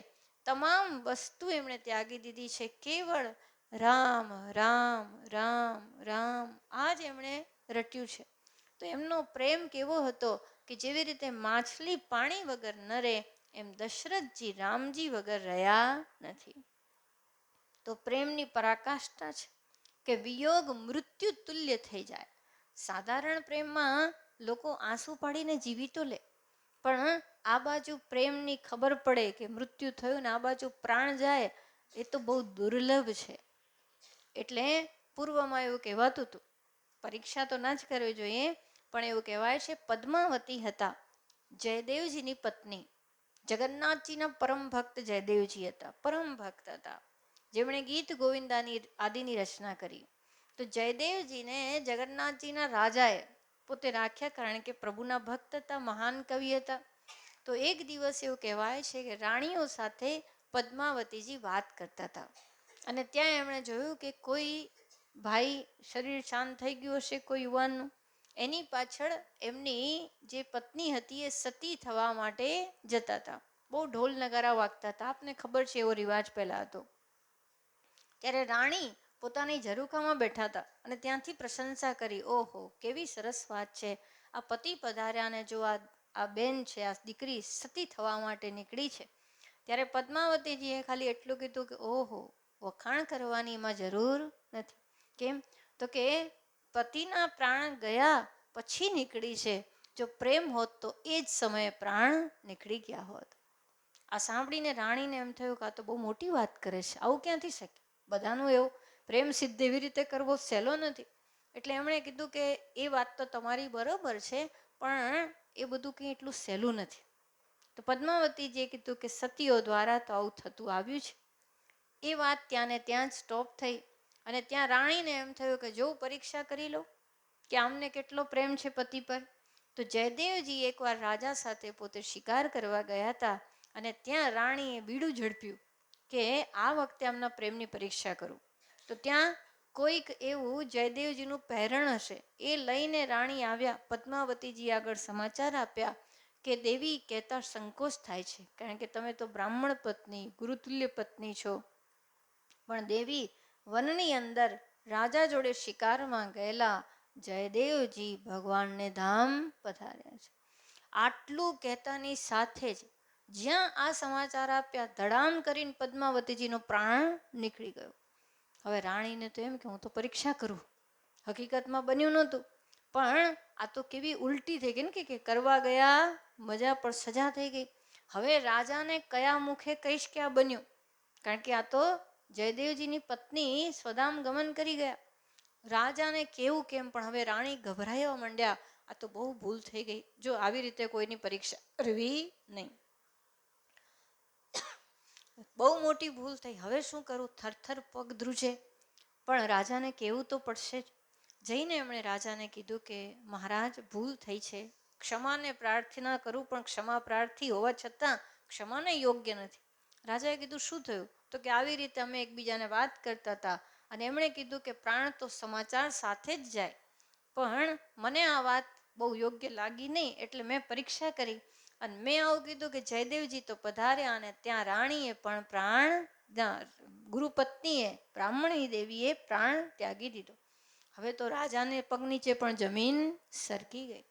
તમામ વસ્તુ એમણે ત્યાગી દીધી છે. કેવળ રામ રામ રામ રામ આ જ એમણે રટ્યું છે. તો એમનો પ્રેમ કેવો હતો કે જેવી રીતે માછલી પાણી વગર ન રહે, એમ દશરથજી રામજી વગર રહ્યા નથી. તો પ્રેમની પરાકાષ્ઠા છે કે વિયોગ મૃત્યુ તુલ્ય થઈ જાય. સાધારણ પ્રેમમાં લોકો આંસુ પાડીને જીવી તો લે, પણ આ બાજુ પ્રેમની ખબર પડે કે મૃત્યુ થયું ને આ બાજુ પ્રાણ જાય, એ તો બહુ દુર્લભ છે. એટલે પૂર્વમાં એવું કહેવાતું હતું, પરીક્ષા તો ના જ કરવી જોઈએ, પણ એવું કહેવાય છે પદ્માવતી હતા જયદેવજીની પત્ની. જગન્નાથજીના પરમ ભક્ત જયદેવજી હતા, પરમ ભક્ત હતા, જેમણે ગીત ગોવિંદાની આદિની રચના કરી. તો જયદેવજીને જગન્નાથજીના રાજાએ પોતે રાખ્યા, કારણ કે પ્રભુના ભક્ત હતા, મહાન કવિ હતા. તો એક દિવસ એવું કહેવાય છે કે રાણીઓ સાથે પદ્માવતીજી વાત કરતા હતા, અને ત્યાં એમણે જોયું કે કોઈ ભાઈ શરીર શાંત થઈ ગયું હશે કોઈ યુવાનનું, એની પાછળ એમની જે પત્ની હતી એ સતી થવા માટે જતા હતા. બહુ ઢોલ નગારા વાગતા હતા, આપને ખબર છે એવો રિવાજ પહેલા હતો. ત્યારે રાણી પોતાની ઝરૂખામાં બેઠા હતા અને ત્યાંથી પ્રશંસા કરી, ઓહો કેવી સરસ વાત છે, આ પતિ પધાર્યા ને જો આ બેન છે, આ દીકરી સતી થવા માટે નીકળી છે. ત્યારે પદ્માવતીજીએ ખાલી એટલું કીધું કે ઓહો, વખાણ કરવાની એમાં જરૂર નથી. કેમ? તો કે પતિના પ્રાણ ગયા પછી નીકળી છે, જો પ્રેમ હોત તો એ જ સમયે પ્રાણ નીકળી ગયા હોત. આ સાંભળીને રાણીને એમ થયું કે આ તો બહુ મોટી વાત કરે છે, આવું ક્યાંથી શક્ય? બધાનું એવું પ્રેમ સિદ્ધ એવી રીતે કરવો સહેલો નથી. એટલે એમણે કીધું કે એ વાત તો તમારી બરોબર છે, પણ એ બધું કંઈ એટલું સહેલું નથી. તો પદ્માવતીજીએ કીધું કે સતીઓ દ્વારા તો આવું થતું આવ્યું છે. એ વાત ત્યાં ને ત્યાં જ સ્ટોપ થઈ, અને ત્યાં રાણીને એમ થયું કે જો પરીક્ષા કરી લો કે આમને કેટલો પ્રેમ છે પતિ પર. તો જયદેવજી એકવાર રાજા સાથે પોતે શિકાર કરવા ગયા હતા, અને ત્યાં રાણીએ બીડું ઝડપ્યું કે આ વખતે આમના પ્રેમની પરીક્ષા કરું. તો ત્યાં કોઈક એવું જયદેવજીનું પહેરણ હશે, એ લઈને રાણી આવ્યા, પદ્માવતીજી આગળ સમાચાર આપ્યા કે દેવી કહેતા સંકોચ થાય છે, કારણ કે તમે તો બ્રાહ્મણ પત્ની, ગુરુતુલ્ય પત્ની છો, પણ દેવી વનની અંદર રાજા જોડે શિકારમાં ગયેલા જયદેવજી ભગવાનને ધામ પધાર્યા છે. આટલું કહેતાની સાથે જ જ્યાં આ સમાચાર આપ્યા, ધડામ કરીને પદ્માવતીજીનો પ્રાણ નીકળી ગયો. હવે રાણીને તો એમ કે હું તો પરીક્ષા કરું, હકીકતમાં બન્યું નહોતું, પણ આ તો કેવી ઉલટી થઈ ગઈ ને કે કરવા ગયા મજા પણ સજા થઈ ગઈ. હવે રાજાને કયા મુખે કહીશ કે આ બન્યું, કારણ કે આ તો જયદેવજીની પત્ની સ્વધામ ગમન કરી ગયા. રાજાને કેવું કેમ, પણ હવે રાણી ગભરાવા માંડ્યા, આ તો બહુ ભૂલ થઈ ગઈ, જો આવી રીતે કોઈની પરીક્ષા કરવી નહીં, બહુ મોટી ભૂલ થઈ, હવે શું કરું, થરથર પગ ધ્રુજે, પણ રાજાને કહેવું તો પડશે જ. જઈને એમણે રાજાને કીધું કે મહારાજ ભૂલ થઈ છે, ક્ષમાને પ્રાર્થના કરું, પણ ક્ષમા પ્રાર્થી હોવા છતાં ક્ષમાને યોગ્ય નથી. રાજાએ કીધું શું થયું? તો કે આવી રીતે અમે એકબીજાને વાત કરતા હતા, અને એમણે કીધું કે પ્રાણ તો સમાચાર સાથે જ જાય, પણ મને આ વાત બહુ યોગ્ય લાગી નહીં, એટલે મેં પરીક્ષા કરી અને મેં આવું કીધું કે જયદેવજી તો પધાર્યા, અને ત્યાં રાણીએ પણ પ્રાણ, ગુરુપત્નીએ બ્રાહ્મણી દેવીએ પ્રાણ ત્યાગી દીધો. હવે તો રાજાને પગ નીચે પણ જમીન સરકી ગઈ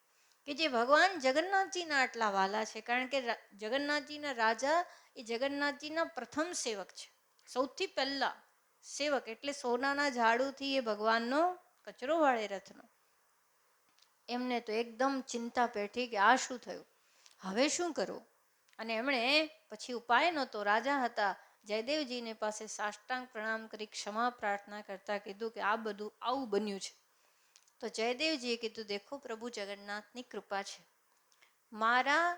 કે જે ભગવાન જગન્નાથજીના આટલા વાલા છે, કારણ કે જગન્નાથજીના રાજા એ જગન્નાથજીના પ્રથમ સેવક છે, સૌથી પહેલા સેવક, એટલે સોનાના ઝાડુથી એ ભગવાનનો કચરો વાળે રથનો. એમને તો એકદમ ચિંતા પેઠી કે આ શું થયું, હવે શું કરવું. અને એમણે પછી ઉપાય નહોતો, રાજા હતા, જયદેવજીને પાસે સાષ્ટાંગ પ્રણામ કરી ક્ષમા પ્રાર્થના કરતા કીધું કે આ બધું આવું બન્યું છે. તો જયદેવજીએ કીધું, દેખો પ્રભુ જગન્નાથની કૃપા છે, મારા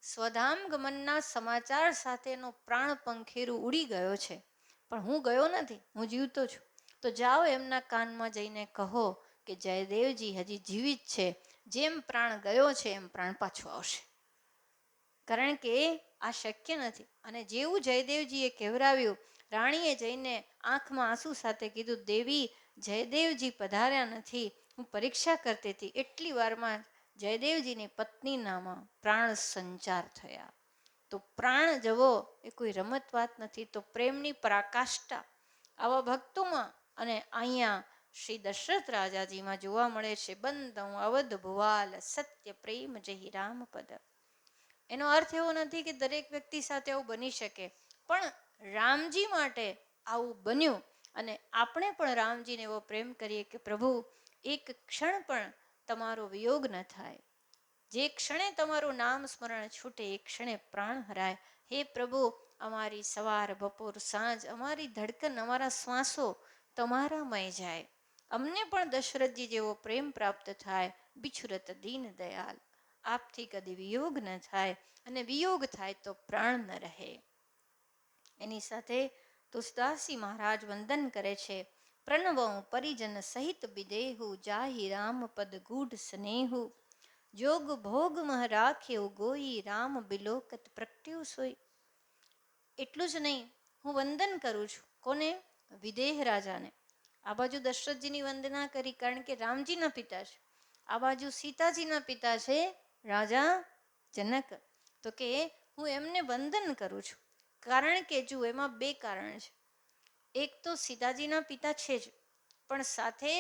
સ્વધામ ગમનના સમાચાર સાથેનો પ્રાણ પંખેરું ઉડી ગયો છે, પણ હું ગયો નથી, હું જીવતો છું. તો જાઓ એમના કાનમાં જઈને કહો કે જયદેવજી હજી જીવિત છે, જેમ પ્રાણ ગયો છે એમ પ્રાણ પાછો આવશે. કારણ કે આ શક્ય નથી. અને જેવું જયદેવજીએ કહેવરાવ્યું, રાણીએ જઈને આંખમાં આંસુ સાથે કીધું, દેવી જયદેવજી પધાર્યા નથી, હું પરીક્ષા કરતી હતી, એટલી વારમાં જયદેવજીની પત્નીનામાં પ્રાણ સંચાર થયા. તો પ્રાણ જવો એ કોઈ રમત વાત નથી. તો પ્રેમની પરાકાષ્ઠા આવા ભક્તોમાં અને અહીંયા શ્રી દશરથ રાજાજીમાં જોવા મળે છે. બંધં અવધ ભુવાલ સત્ય પ્રેમ જહી રામ પદ. એનો અર્થ એવો નથી કે દરેક વ્યક્તિ સાથે આવું બની શકે, પણ રામજી માટે આવું બન્યું. અને આપણે પણ રામજીને એવો પ્રેમ કરીએ કે પ્રભુ એક ક્ષણ પણ તમારો વિયોગ ન થાય, જે ક્ષણે તમારું નામ સ્મરણ છૂટે એ ક્ષણે પ્રાણ હરાય. હે પ્રભુ, અમારી સવાર બપોર સાંજ, અમારી ધડકન, અમારા શ્વાસો તમારામય જાય. અમને પણ દશરથજી જેવો પ્રેમ પ્રાપ્ત થાય. બિછુરત દીન દયાલ, આપથી કદી વિયોગ ન થાય, અને વિયોગ થાય તો પ્રાણ ન રહે. એની સાથે તુલસીદાસજી મહારાજ વંદન કરે છે. પ્રણવં પરિજન સહિત વિદેહુ, જાહિ રામ પદ ગૂઢ સ્નેહુ, જોગ ભોગ મહ રાખ્યો ગોઈ, રામ બિલોકત પ્રગટ્યો સોઈ. એટલું જ નહીં, હું વંદન કરું છું. કોને? વિદેહ રાજાને. આ બાજુ દશરથજીની વંદના કરી, કારણ કે રામજીના પિતા છે. આ બાજુ સીતાજીના પિતા છે રાજા જનક. તો કે હું એમને વંદન કરું છું, કારણ કે જો એમાં બે કારણ છે. એક તો સીતાજીના પિતા છે જ, પણ સાથે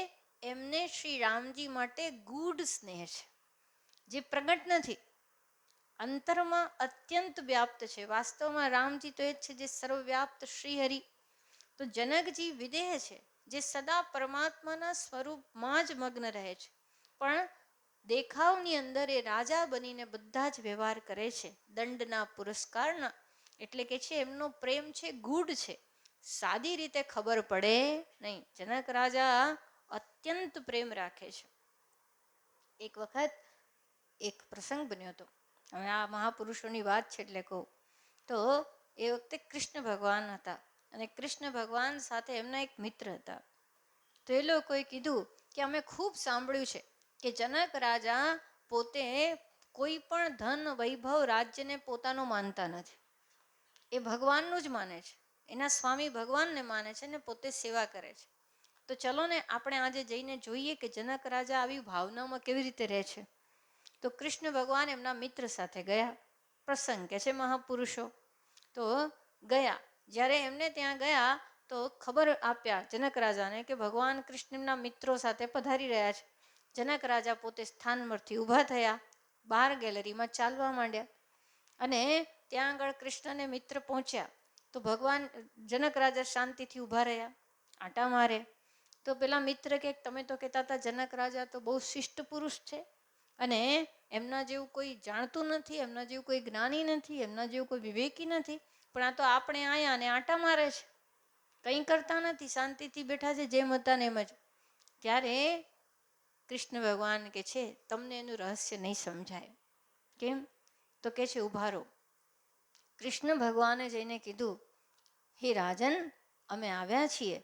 એમને શ્રી રામજી માટે ગૂઢ સ્નેહ છે, જે પ્રગટ નથી, અંતરમાં અત્યંત વ્યાપ્ત છે. વાસ્તવમાં રામજી તો એ જ છે જે સર્વવ્યાપ્ત શ્રીહરિ. તો જનકજી વિદેહ છે, જે સદા પરમાત્માના સ્વરૂપમાં જ મગ્ન રહે છે, પણ દેખાવની અંદર એ રાજા બનીને બધા જ વ્યવહાર કરે છે, દંડના પુરસ્કારના. એટલે કે છે એમનો પ્રેમ છે ગૂઢ છે, સાદી રીતે ખબર પડે નહીં. જનક રાજા અત્યંત પ્રેમ રાખે છે. એક વખત એક પ્રસંગ બન્યો હતો, હવે આ મહાપુરુષોની વાત છે એટલે કહું તો, એ વખતે કૃષ્ણ ભગવાન હતા, અને કૃષ્ણ ભગવાન સાથે એમના એક મિત્ર હતા. તો એ લોકોએ કીધું કે અમે ખૂબ સાંભળ્યું છે કે જનક રાજા પોતે કોઈ પણ ધન વૈભવ રાજ્યને પોતાનું માનતા નથી, એ ભગવાનનું જ માને છે, એના સ્વામી ભગવાનને માને છે ને પોતે સેવા કરે છે. તો ચલો ને આપણે આજે જઈને જોઈએ કે જનક રાજા આવી ભાવનામાં કેવી રીતે રહે છે. તો કૃષ્ણ ભગવાન એમના મિત્ર સાથે ગયા. પ્રસંગ કે છે મહાપુરુષો. તો ગયા, જ્યારે એમને ત્યાં ગયા તો ખબર આપ્યા જનક રાજાને કે ભગવાન કૃષ્ણના મિત્રો સાથે પધારી રહ્યા છે. જનક રાજા પોતે સ્થાનમાંથી ઊભા થયા, બહાર ગેલેરીમાં ચાલવા માંડ્યા. અને ત્યાં આગળ કૃષ્ણને મિત્ર પહોંચ્યા તો ભગવાન જનક રાજા શાંતિથી ઊભા રહ્યા, આંટા મારે. તો પેલા મિત્ર કે તમે તો કહેતા હતા જનક રાજા તો બહુ શિષ્ટ પુરુષ છે, અને એમના જેવું કોઈ જાણતું નથી, એમના જેવું કોઈ જ્ઞાની નથી, એમના જેવું કોઈ વિવેકી નથી, પણ આ તો આપણે આયા અને આંટા મારે છે, કંઈ કરતા નથી, શાંતિથી બેઠા છે જેમ હતા ને એમ જ. ત્યારે કૃષ્ણ ભગવાન કે છે તમને એનું રહસ્ય નહીં સમજાય. કેમ? તો કે છે ઊભા રહો. કૃષ્ણ ભગવાને જઈને કીધું, હે રાજન, અમે આવ્યા છીએ,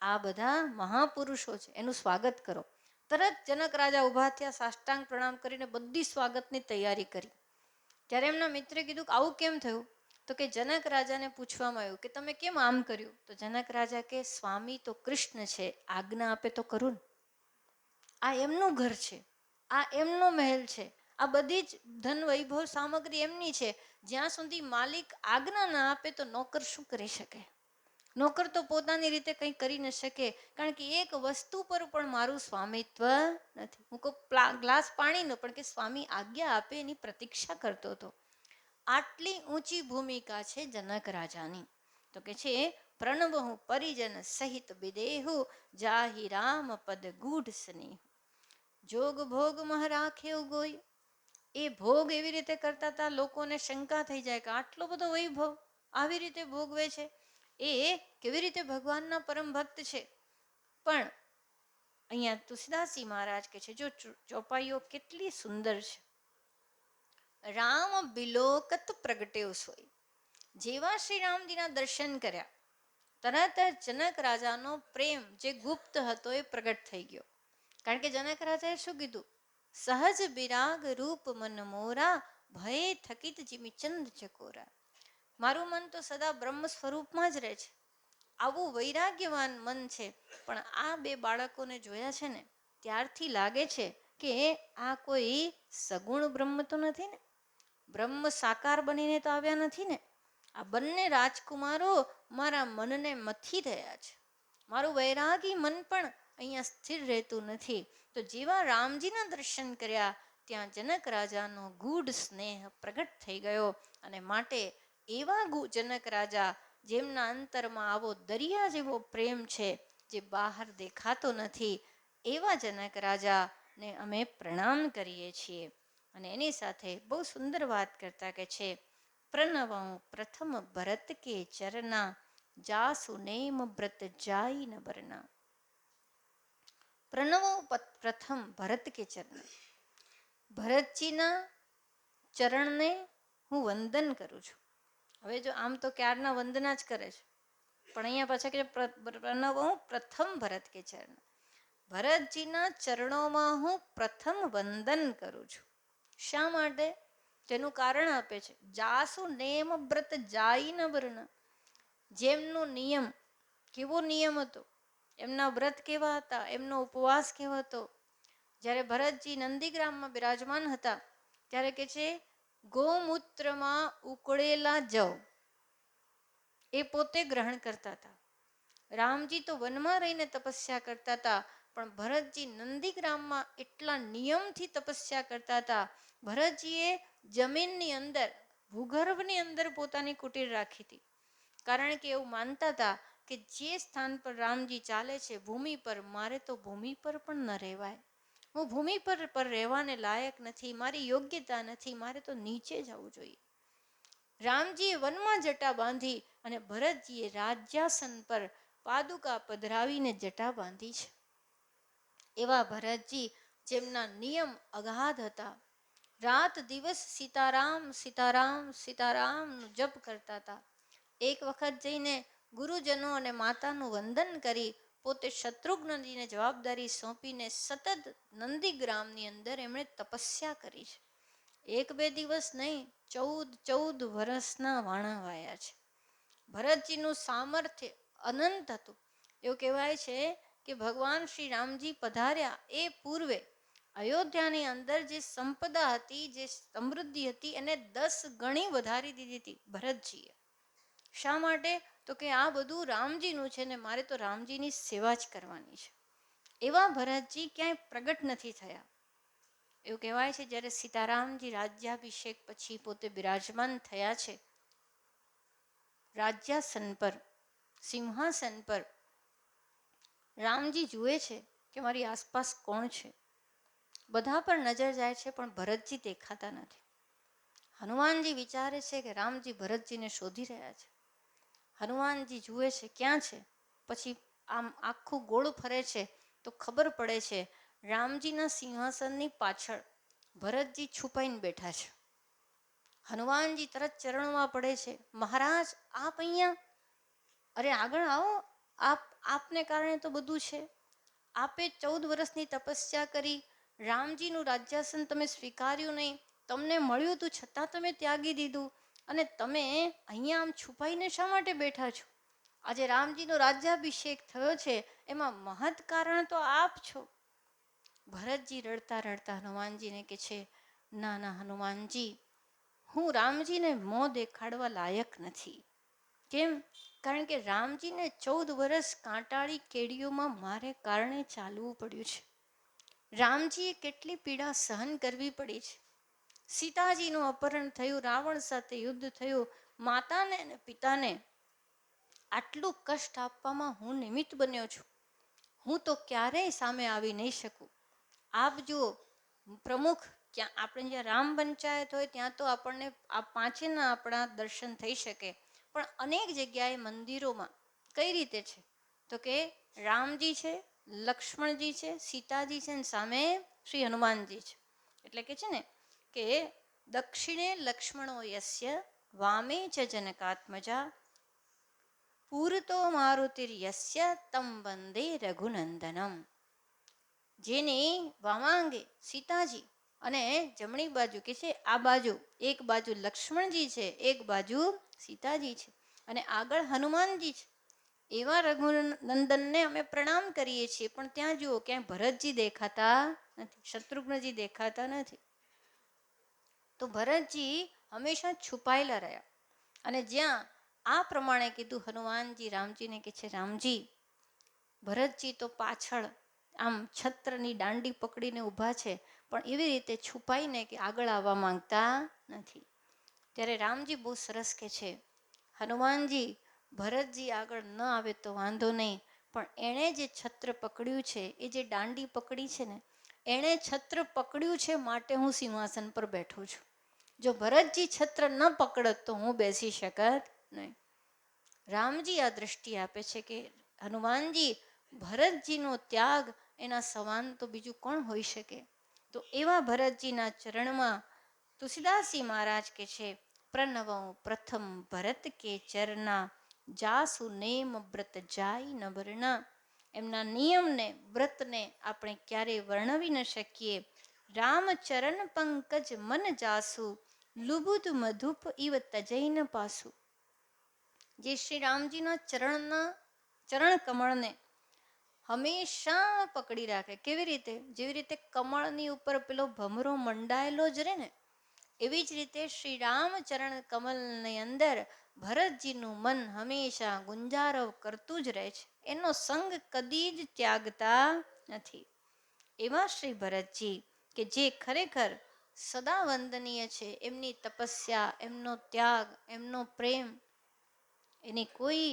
આ બધા મહાપુરુષો છે, એનું સ્વાગત કરો. તરત જનક રાજા ઊભા થયા, સાષ્ટાંગ પ્રણામ કરીને બધી સ્વાગતની તૈયારી કરી. ત્યારે એમના મિત્રે કીધું કે આવું કેમ થયું? તો કે જનક રાજાને પૂછવામાં આવ્યું કે તમે કેમ આમ કર્યું? તો જનક રાજા કે સ્વામી તો કૃષ્ણ છે, આજ્ઞા આપે તો કરું ને. આ એમનું ઘર છે, આ એમનો મહેલ છે, આ બધી જ ધન વૈભવ સામગ્રી એમની છે. જ્યાં સુધી માલિક આજ્ઞા ના આપે તો નોકર શું કરી શકે? નોકર તો પોતાની રીતે કંઈ કરી ન શકે, કારણ કે એક વસ્તુ પર પણ મારું સ્વામિત્વ નથી. હું કહું ગ્લાસ પાણીનો, પણ કે સ્વામી આજ્ઞા આપે એની પ્રતીક્ષા કરતો હતો. આટલી ઊંચી ભૂમિકા છે જનક રાજાની. તો કે છે પ્રણવહુ પરિજન સહિત વિદેહુ, જાહિ રામ પદ ગૂઢ સ્નેહ. જોગ ભોગ મહ રાખ્યો ગોઈ. એ ભોગ એવી રીતે કરતા હતા, લોકોને શંકા થઈ જાય કે આટલો બધો વૈભવ આવી રીતે ભોગવે છે, એ કેવી રીતે ભગવાનના પરમ ભક્ત છે. પણ અહીંયા તુલસીદાસજી મહારાજ કે છે, જો ચોપાઈઓ કેટલી સુંદર છે. રામ બિલોકત પ્રગટ્યો સોય. જેવા શ્રી રામજીના દર્શન કર્યા, તરત જ જનક રાજાનો પ્રેમ જે ગુપ્ત હતો એ પ્રગટ થઈ ગયો. કારણ કે જનક રાજાએ શું કીધું? સહજ બિરાગ રૂપ મન મોરા, ભય થકિત જીમી ચંદ ચકોરા. મારું મન તો સદા બ્રહ્મ સ્વરૂપમાં જ રહે છે, આવું વૈરાગ્યવાન મન છે. પણ આ બે બાળકોને જોયા છે ને, ત્યારથી લાગે છે કે આ કોઈ સગુણ બ્રહ્મ તો નથી ને, બ્રહ્મ સાકાર બનીને તો આવ્યા નથી ને. આ બંને રાજકુમારો મારા મનને મથી રહ્યા છે. મારું વૈરાગી મન પણ અહીંયા સ્થિર રહેતું નથી. તો જેવા રામજીના દર્શન કર્યા, ત્યાં જનક રાજાનો ગૂઢ સ્નેહ પ્રગટ થઈ ગયો. અને માટે એવા જનક રાજા, જેમના અંતરમાં આવો દરિયા જેવો પ્રેમ છે, જે બહાર દેખાતો નથી, એવા જનક રાજાને અમે પ્રણામ કરીએ છીએ. અને એની સાથે બહુ સુંદર વાત કરતા કે છે, પ્રણવં પ્રથમ ભરત કે ચરના, જાસુ નેમ વ્રત જાય ન બરના. પ્રણવો પ્રથમ ભરત કે ચરણ. ભરતજીના ચરણને હું વંદન કરું છું. હવે જો આમ તો ક્યારના વંદના જ કરે છે, પણ અહીંયા પાછા કે પ્રણવો પ્રથમ ભરત કે ચરણ. ભરતજીના ચરણોમાં હું પ્રથમ વંદન કરું છું. શા માટે? તેનું કારણ આપે છે, જાસુ નેમ વ્રત જાય ન બરના. જેમનો નિયમ, કેવો નિયમ હતો, એમના વ્રત કેવા હતા, એમનો ઉપવાસ કેવો હતો. જ્યારે ભરતજી નંદીગ્રામમાં બિરાજમાન હતા, ત્યારે કે છે, ગૌમૂત્રમાં ઉકળેલા જવ એ પોતે ગ્રહણ કરતા હતા. રામજી તો વનમાં રહીને તપસ્યા કરતા હતા, પણ ભરતજી નંદીગ્રામમાં એટલા નિયમથી તપસ્યા કરતા હતા. ભરતજીએ જમીનની અંદર, ભૂગર્ભની અંદર પોતાની કુટીર રાખી હતી. કારણ કે એવું માનતા હતા કે જે સ્થાન પર રામજી ચાલે છે, ભૂમિ પર, મારે તો ભૂમિ પર પણ ન રહેવાય. હું ભૂમિ પર રહેવાને લાયક નથી, મારી યોગ્યતા નથી, મારે તો નીચે જવું જોઈએ. રામજીએ વનમાં જટા બાંધી અને ભરતજીએ રાજ્યાસન પર પાદુકા પધરાવીને જટા બાંધી છે. એવા ભરતજી, જેમના નિયમ અગાધ હતા, રાત દિવસ સીતારામ સીતારામ સીતારામનો જપ કરતા હતા. એક વખત જઈને ગુરુજનો અને માતાનું વંદન કરી, પોતે શત્રુઘ્નજીને જવાબદારી સોંપીને સતત નંદીગ્રામની અંદર એમણે તપસ્યા કરી છે. એક બે દિવસ નહીં, 14 વર્ષના વાણા વાયા છે. ભરતજીનું સામર્થ્ય અનંત હતું. એવું કહેવાય છે કે ભગવાન શ્રી રામજી પધાર્યા એ પૂર્વે અયોધ્યાની અંદર જે સંપદા હતી, જે સમૃદ્ધિ હતી, એને 10 ગણી વધારી દીધી હતી ભરતજીએ. શા માટે? તો કે આ બધું રામજીનું છે ને મારે તો રામજીની સેવા જ કરવાની છે. એવા ભરતજી ક્યાંય પ્રગટ નથી થયા. એવું કહેવાય છે, જ્યારે સીતારામજી રાજ્યાભિષેક પછી પોતે બિરાજમાન થયા છે રાજ્યાસન પર, સિંહાસન પર, રામજી જુએ છે કે મારી આસપાસ કોણ છે. બધા પર નજર જાય છે, પણ ભરતજી દેખાતા નથી. હનુમાનજી વિચારે છે કે રામજી ભરતજીને શોધી રહ્યા છે. હનુમાનજી જુએ છે ક્યાં છે, પછી આમ આખું ગોળ ફરે છે તો ખબર પડે છે રામજીના સિંહાસનની પાછળ ભરતજી છુપાઈને બેઠા છે. હનુમાનજી તરત ચરણમાં પડે છે, મહારાજ આપ અહીંયા, અરે આગળ આવો, આપને કારણે તો બધું છે. આપે 14 વર્ષની તપસ્યા કરી, રામજીનું રાજ્યાસન તમે સ્વીકાર્યું નહીં, તમને મળ્યું હતું છતાં તમે ત્યાગી દીધું, અને તમે અહીંયા આમ છુપાઈને શા માટે બેઠા છો? આજે રામજીનો રાજ્યાભિષેક થયો છે, એમાં મહદ કારણ તો આપ છો. ભરતજી રડતા રડતા હનુમાનજીને કહે છે, ના ના હનુમાનજી, હું રામજીને મોં દેખાડવા લાયક નથી. કેમ? કારણ કે રામજીને 14 વર્ષ કાંટાળી કેડીઓમાં મારે કારણે ચાલવું પડ્યું છે. રામજીએ કેટલી પીડા સહન કરવી પડી છે. સીતાજીનું અપહરણ થયું, રાવણ સાથે યુદ્ધ થયું, માતાને અને પિતાને આટલું કષ્ટ આપવામાં હું નિમિત્ત બન્યો છું. હું તો ક્યારેય સામે આવી નહીં શકું. આપ જુઓ, પ્રમુખ ક્યાં આપણે જ્યાં રામ પંચાયત હોય ત્યાં તો આપણને આ પાંચેના આપણા દર્શન થઈ શકે, પણ અનેક જગ્યાએ મંદિરોમાં કઈ રીતે છે તો કે રામજી છે, લક્ષ્મણજી છે, સીતાજી છે, અને સામે શ્રી હનુમાનજી છે. એટલે કે છે ને કે દક્ષિણે લક્ષ્મણો યસ્ય વામે ચ જનકાત્મજા પૂરતો મારુતિર્યસ્ય તમ વંદે રઘુનંદનમ. જેની વામાંગે સીતાજી અને જમણી બાજુ કે છે આ બાજુ એક બાજુ લક્ષ્મણજી છે, એક બાજુ સીતાજી છે, અને આગળ હનુમાનજી છે. એવા રઘુનંદનને અમે પ્રણામ કરીએ છીએ. પણ ત્યાં જુઓ ક્યાંય ભરતજી દેખાતા નથી, શત્રુઘ્નજી દેખાતા નથી. તો ભરતજી હંમેશા છુપાયેલા રહ્યા. અને જ્યાં આ પ્રમાણે કીધું હનુમાનજી રામજીને કે છે રામજી, ભરતજી તો પાછળ આમ છત્રની દાંડી પકડીને ઊભા છે, પણ એવી રીતે છુપાઈને કે આગળ આવવા માંગતા નથી. ત્યારે રામજી બહુ સરસ કે છે, હનુમાનજી ભરતજી આગળ ન આવે તો વાંધો નહીં, પણ એણે જે છત્ર પકડ્યું છે, એ જે દાંડી પકડી છે ને, એણે છત્ર પકડ્યું છે માટે હું સિંહાસન પર બેઠું છું. જો ભરતજી છત્ર ન પકડત તો હું બેસી શકત નહીં. રામજી આ દ્રષ્ટિ આપે છે કે હનુમાનજી, ભરતજીનો ત્યાગ એના સમાન તો બીજું કોણ હોઈ શકે. તો એવા ભરતજીના ચરણમાં તુલસીદાસજી મહારાજ કે છે, પ્રણવં પ્રથમ ભરત કે ચરના જાસુ નેમ વ્રત જાય ન વર્ણા. એમના નિયમને વ્રતને આપણે ક્યારેય વર્ણવી ન શકીએ. રામચરણ પંકજ મન જાસુ લુબુદ મધુપ ઇવ તજૈન પાસુ. જે શ્રી રામજીના ચરણ કમળને હંમેશા પકડી રાખે. કેવી રીતે? જેવી રીતે કમળની ઉપર પેલો ભમરો મંડાયેલો જ રહે ને, એવી જ રીતે શ્રી રામચરણ કમલની અંદર ભરતજીનું મન હંમેશા ગુંજારવ કરતું જ રહે છે. એનો સંગ કદી જ ત્યાગતા નથી. એવા શ્રી ભરતજી કે જે ખરેખર સદા વંદનીય છે. એમની તપસ્યા, એમનો ત્યાગ, એમનો પ્રેમ, એની કોઈ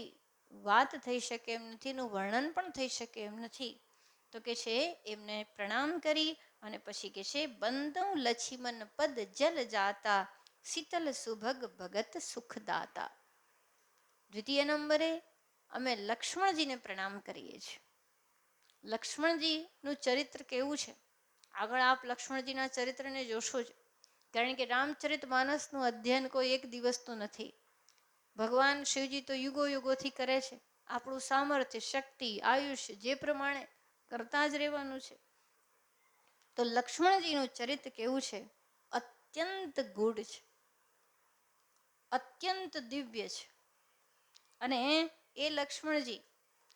વાત થઈ શકે એમ નથી, એનું વર્ણન પણ થઈ શકે એમ નથી. તો કે છે એમને પ્રણામ કરી અને પછી કે છે, બંદઉ લક્ષ્મણ પદ જલ જાતા શીતલ સુભગ ભગત સુખદાતા. દ્વિતીય નંબરે અમે લક્ષ્મણજીને પ્રણામ કરીએ છીએ. લક્ષ્મણજીનું ચરિત્ર કેવું છે, આગળ આપ લક્ષ્મણજીના ચરિત્રને જોશો જ. કારણ કે રામચરિત માનસનું અધ્યયન કોઈ એક દિવસનું નથી. ભગવાન શિવજી તો યુગો યુગોથી કરે છે. આપણું સામર્થ્ય, શક્તિ, આયુષ્ય જે પ્રમાણે કરતા જ રહેવાનું છે. તો લક્ષ્મણજીનું ચરિત્ર કેવું છે? અત્યંત ગૂઢ છે, અત્યંત દિવ્ય છે. અને એ લક્ષ્મણજી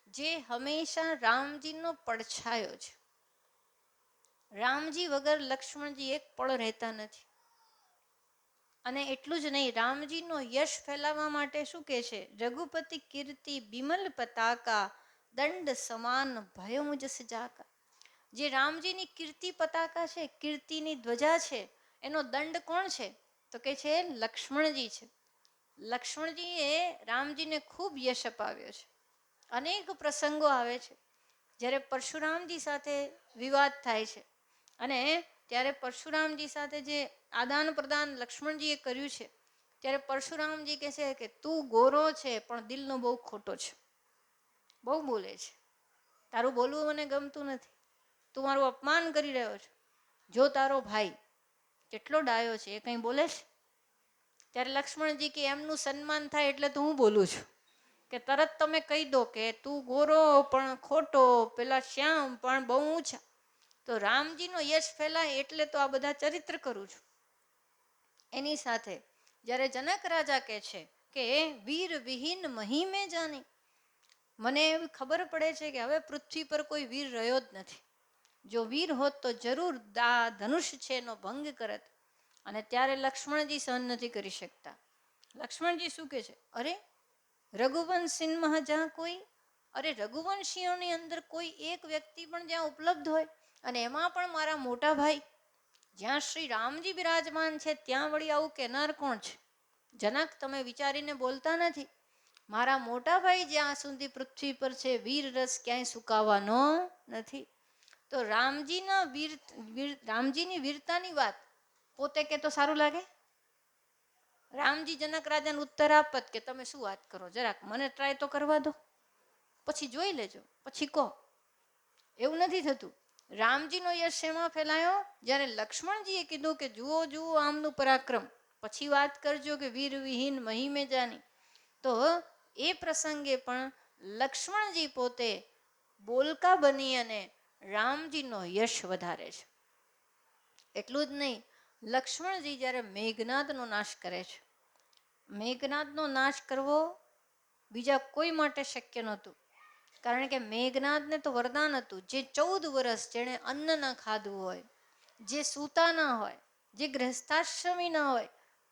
જે હંમેશા રામજીનો પડછાયો છે. રામજી વગર લક્ષ્મણજી એક પળ રહેતા નથી. અને એટલું જ નહીં, રામજીનો યશ ફેલાવવા માટે શું કહે છે? રઘુપતિ કીર્તિ બિમલ પતાકા દંડ સમાન ભય મુજ સજાકા. જે રામજીની કીર્તિ પતાકા છે, કીર્તિની ધ્વજા છે, એનો દંડ કોણ છે? તો કે છે લક્ષ્મણજી છે. લક્ષ્મણજીએ રામજીને ખૂબ યશ અપાવ્યો છે. અનેક પ્રસંગો આવે છે જ્યારે પરશુરામજી સાથે વિવાદ થાય છે, અને ત્યારે પરશુરામજી સાથે જે આદાન પ્રદાન લક્ષ્મણજીએ કર્યું છે, ત્યારે પરશુરામજી કહે છે કે તું ગોરો છે પણ દિલનો બહુ ખોટો છે, બહુ બોલે છે, તારું બોલવું મને ગમતું નથી, તું મારું અપમાન કરી રહ્યો છે. જો તારો ભાઈ કેટલો ડાયો છે, એ કંઈ બોલે છે? ત્યારે લક્ષ્મણજી કે એમનું સન્માન થાય એટલે તો હું બોલું છું, કે તરત તમે કહી દો કે તું ગોરો પણ ખોટો, પેલા શ્યામ પણ બહુ ઊંચા. તો રામજીનો યશ ફેલાય એટલે તો આ બધા ચરિત્ર કરું છું. એની સાથે જ્યારે જનક રાજા કહે છે કે વીર વિહીન મહિમે જાની, મને એવી ખબર પડે છે કે હવે પૃથ્વી પર કોઈ વીર રહ્યો જ નથી. જો વીર હોત તો જરૂર ધનુષ છે એનો ભંગ કરત. અને ત્યારે લક્ષ્મણજી સહન નથી કરી શકતા. લક્ષ્મણજી શું કહે છે? અરે રઘુવંશીમાં જ્યાં કોઈ, અરે રઘુવંશીઓની અંદર કોઈ એક વ્યક્તિ પણ જ્યાં ઉપલબ્ધ હોય, અને એમાં પણ મારા મોટા ભાઈ જ્યાં શ્રી રામજી બિરાજમાન છે ત્યાં વળી આવું કહેનાર કોણ છે? જનક, તમે વિચારીને બોલતા નથી. મારા મોટા ભાઈ જ્યાં સુધી પૃથ્વી પર છે, વીર રસ ક્યાંય સુકાવાનો નથી. તો રામજીની વીરતાની વાત પોતે કે તો સારું લાગે? રામજી જનક રાજાને ઉત્તર આપત કે તમે શું વાત કરો, જરાક મને ટ્રાય તો કરવા દો, પછી જોઈ લેજો, પછી કહો. એવું નથી થતું. રામજીનો યશ શેમાં ફેલાયો? જ્યારે લક્ષ્મણજીએ કીધું કે જુઓ જુઓ આમનું પરાક્રમ, પછી વાત કરજો કે વીર વિહીન મહિમે જાની. તો એ પ્રસંગે પણ લક્ષ્મણજી પોતે બોલકા બની અને રામજીનો યશ વધારે છે. એટલું જ નહીં, લક્ષ્મણજી જ્યારે મેઘનાદનો નાશ કરે છે, મેઘનાદનો નાશ કરવો બીજા કોઈ માટે શક્ય નહોતું. કારણ કે મેઘનાદને તો વરદાન હતું, જે 14 વર્ષ જેણે અન્ન ન ખાધું હોય, જે સૂતા ન હોય, જે ગૃહસ્થાશ્રમી ન હોય,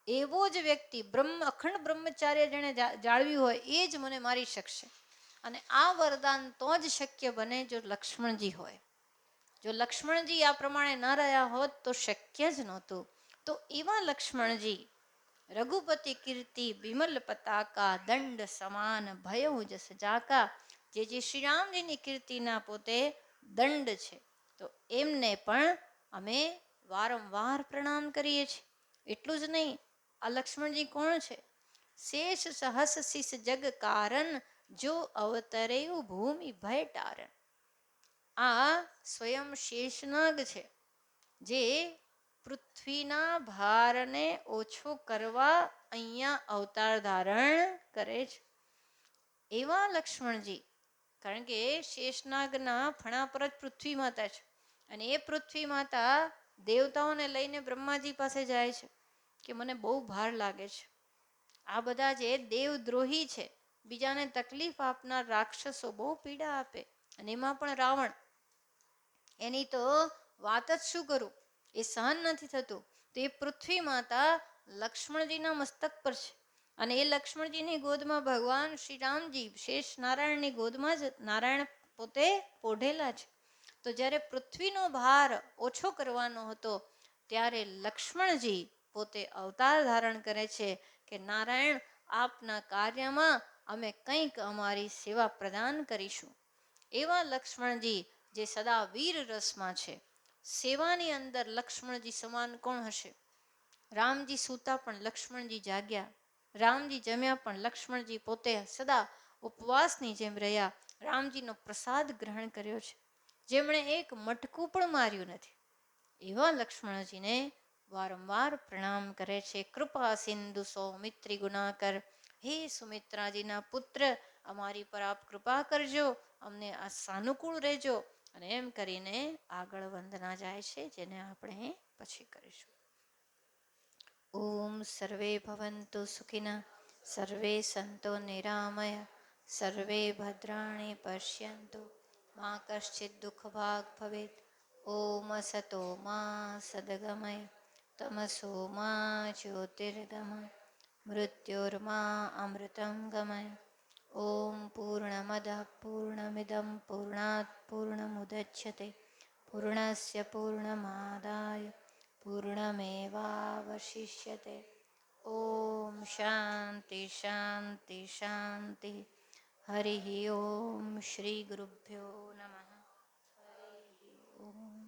એવો જ વ્યક્તિ અખંડ બ્રહ્મચાર્ય જેણે જાળવ્યું હોય એ જ મને મારી શકશે. અને આ વરદાન તો જ શક્ય બને જો લક્ષ્મણજી હોય. જો લક્ષ્મણજી આ પ્રમાણે ન રહ્યા હોત તો શક્ય જ નહોતું. તો એવા લક્ષ્મણજી રઘુપતિ કીર્તિ વિમલ પતાકા દંડ સમાન ભય જસ જાકા, જે શ્રીરામજીની કીર્તિના પોતે દંડ છે, તો એમને પણ અમે વારંવાર પ્રણામ કરીએ છીએ. એટલું જ નહીં, આ લક્ષ્મણજી કોણ છે? શેષ સહસ શિષ જગ કારણ, જો અવતરેયું ભૂમિ ભય ટારણ. આ સ્વયં શેષનાગ છે, જે પૃથ્વીના ભારને ઓછો કરવા અહીંયા અવતાર ધારણ કરે છે. એવા લક્ષ્મણજી, કારણ કે શેષનાગના ફણા પર જ પૃથ્વી માતા છે, અને એ પૃથ્વી માતા દેવતાઓને લઈને બ્રહ્માજી પાસે જાય છે કે મને બહુ ભાર લાગે છે. આ બધા જે દેવદ્રોહી છે, બીજાને તકલીફ આપનાર રાક્ષસો બહુ પીડા આપે, અને એમાં પણ રાવણ, એની તો વાત જ શું કરું, એ સહન નથી થતું. તો એ પૃથ્વી માતા લક્ષ્મણજીના મસ્તક પર છે, અને એ લક્ષ્મણજીની ગોદમાં ભગવાન શ્રી રામજી શેષ નારાયણની ગોદમાં જ નારાયણ પોતે પોઢેલા છે. તો જ્યારે પૃથ્વીનો ભાર ઓછો કરવાનો હતો, ત્યારે લક્ષ્મણજી પોતે અવતાર ધારણ કરે છે કે નારાયણ, આપના કાર્યમાં અમે કંઈક અમારી સેવા પ્રદાન કરીશું. એવા લક્ષ્મણજી જે સદા વીર રસમાં છે. સેવાની અંદર લક્ષ્મણજી સમાન કોણ હશે? રામજી સૂતા પણ લક્ષ્મણજી જાગ્યા, રામજી જમ્યા પણ લક્ષ્મણજી પોતે સદા ઉપવાસની જેમ રહ્યા, રામજીનો પ્રસાદ ગ્રહણ કર્યો છે, જેમણે એક મટકું પણ માર્યું નથી. એવા લક્ષ્મણજીને વારંવાર પ્રણામ કરે છે. કૃપા સિંધુ સૌમિત્રી ગુનાકર, હે સુમિત્રાજીના પુત્ર, અમારી પર આપ કૃપા કરજો, અમને આ સાનુકૂળ રહેજો. અને એમ કરીને આગળ વંદના જાય છે, જેને આપણે પછી કરીશું. ઓમ સર્વે ભવન્તુ સુખિનઃ, સર્વે સંતો નિરામય, સર્વે ભદ્રાણિ પશ્યન્તુ, મા કશ્ચિત દુઃખ ભાગ ભવેત. ઓમ સતો મા સદગમય, તમસો મા જ્યોતિર્ગમય, મૃત્યોર્મા અમૃતં ગમય. ઓમ પૂર્ણમદ પૂર્ણમિદં પૂર્ણાત પૂર્ણમુદચ્યતે, પૂર્ણસ્ય પૂર્ણમાદાય પૂર્ણમેવાવશિષ્યતે. ઓમ શાંતિ શાંતિ શાંતિ. હરિ ઓમ શ્રી ગુરુભ્યો નમઃ. હરિ ઓમ.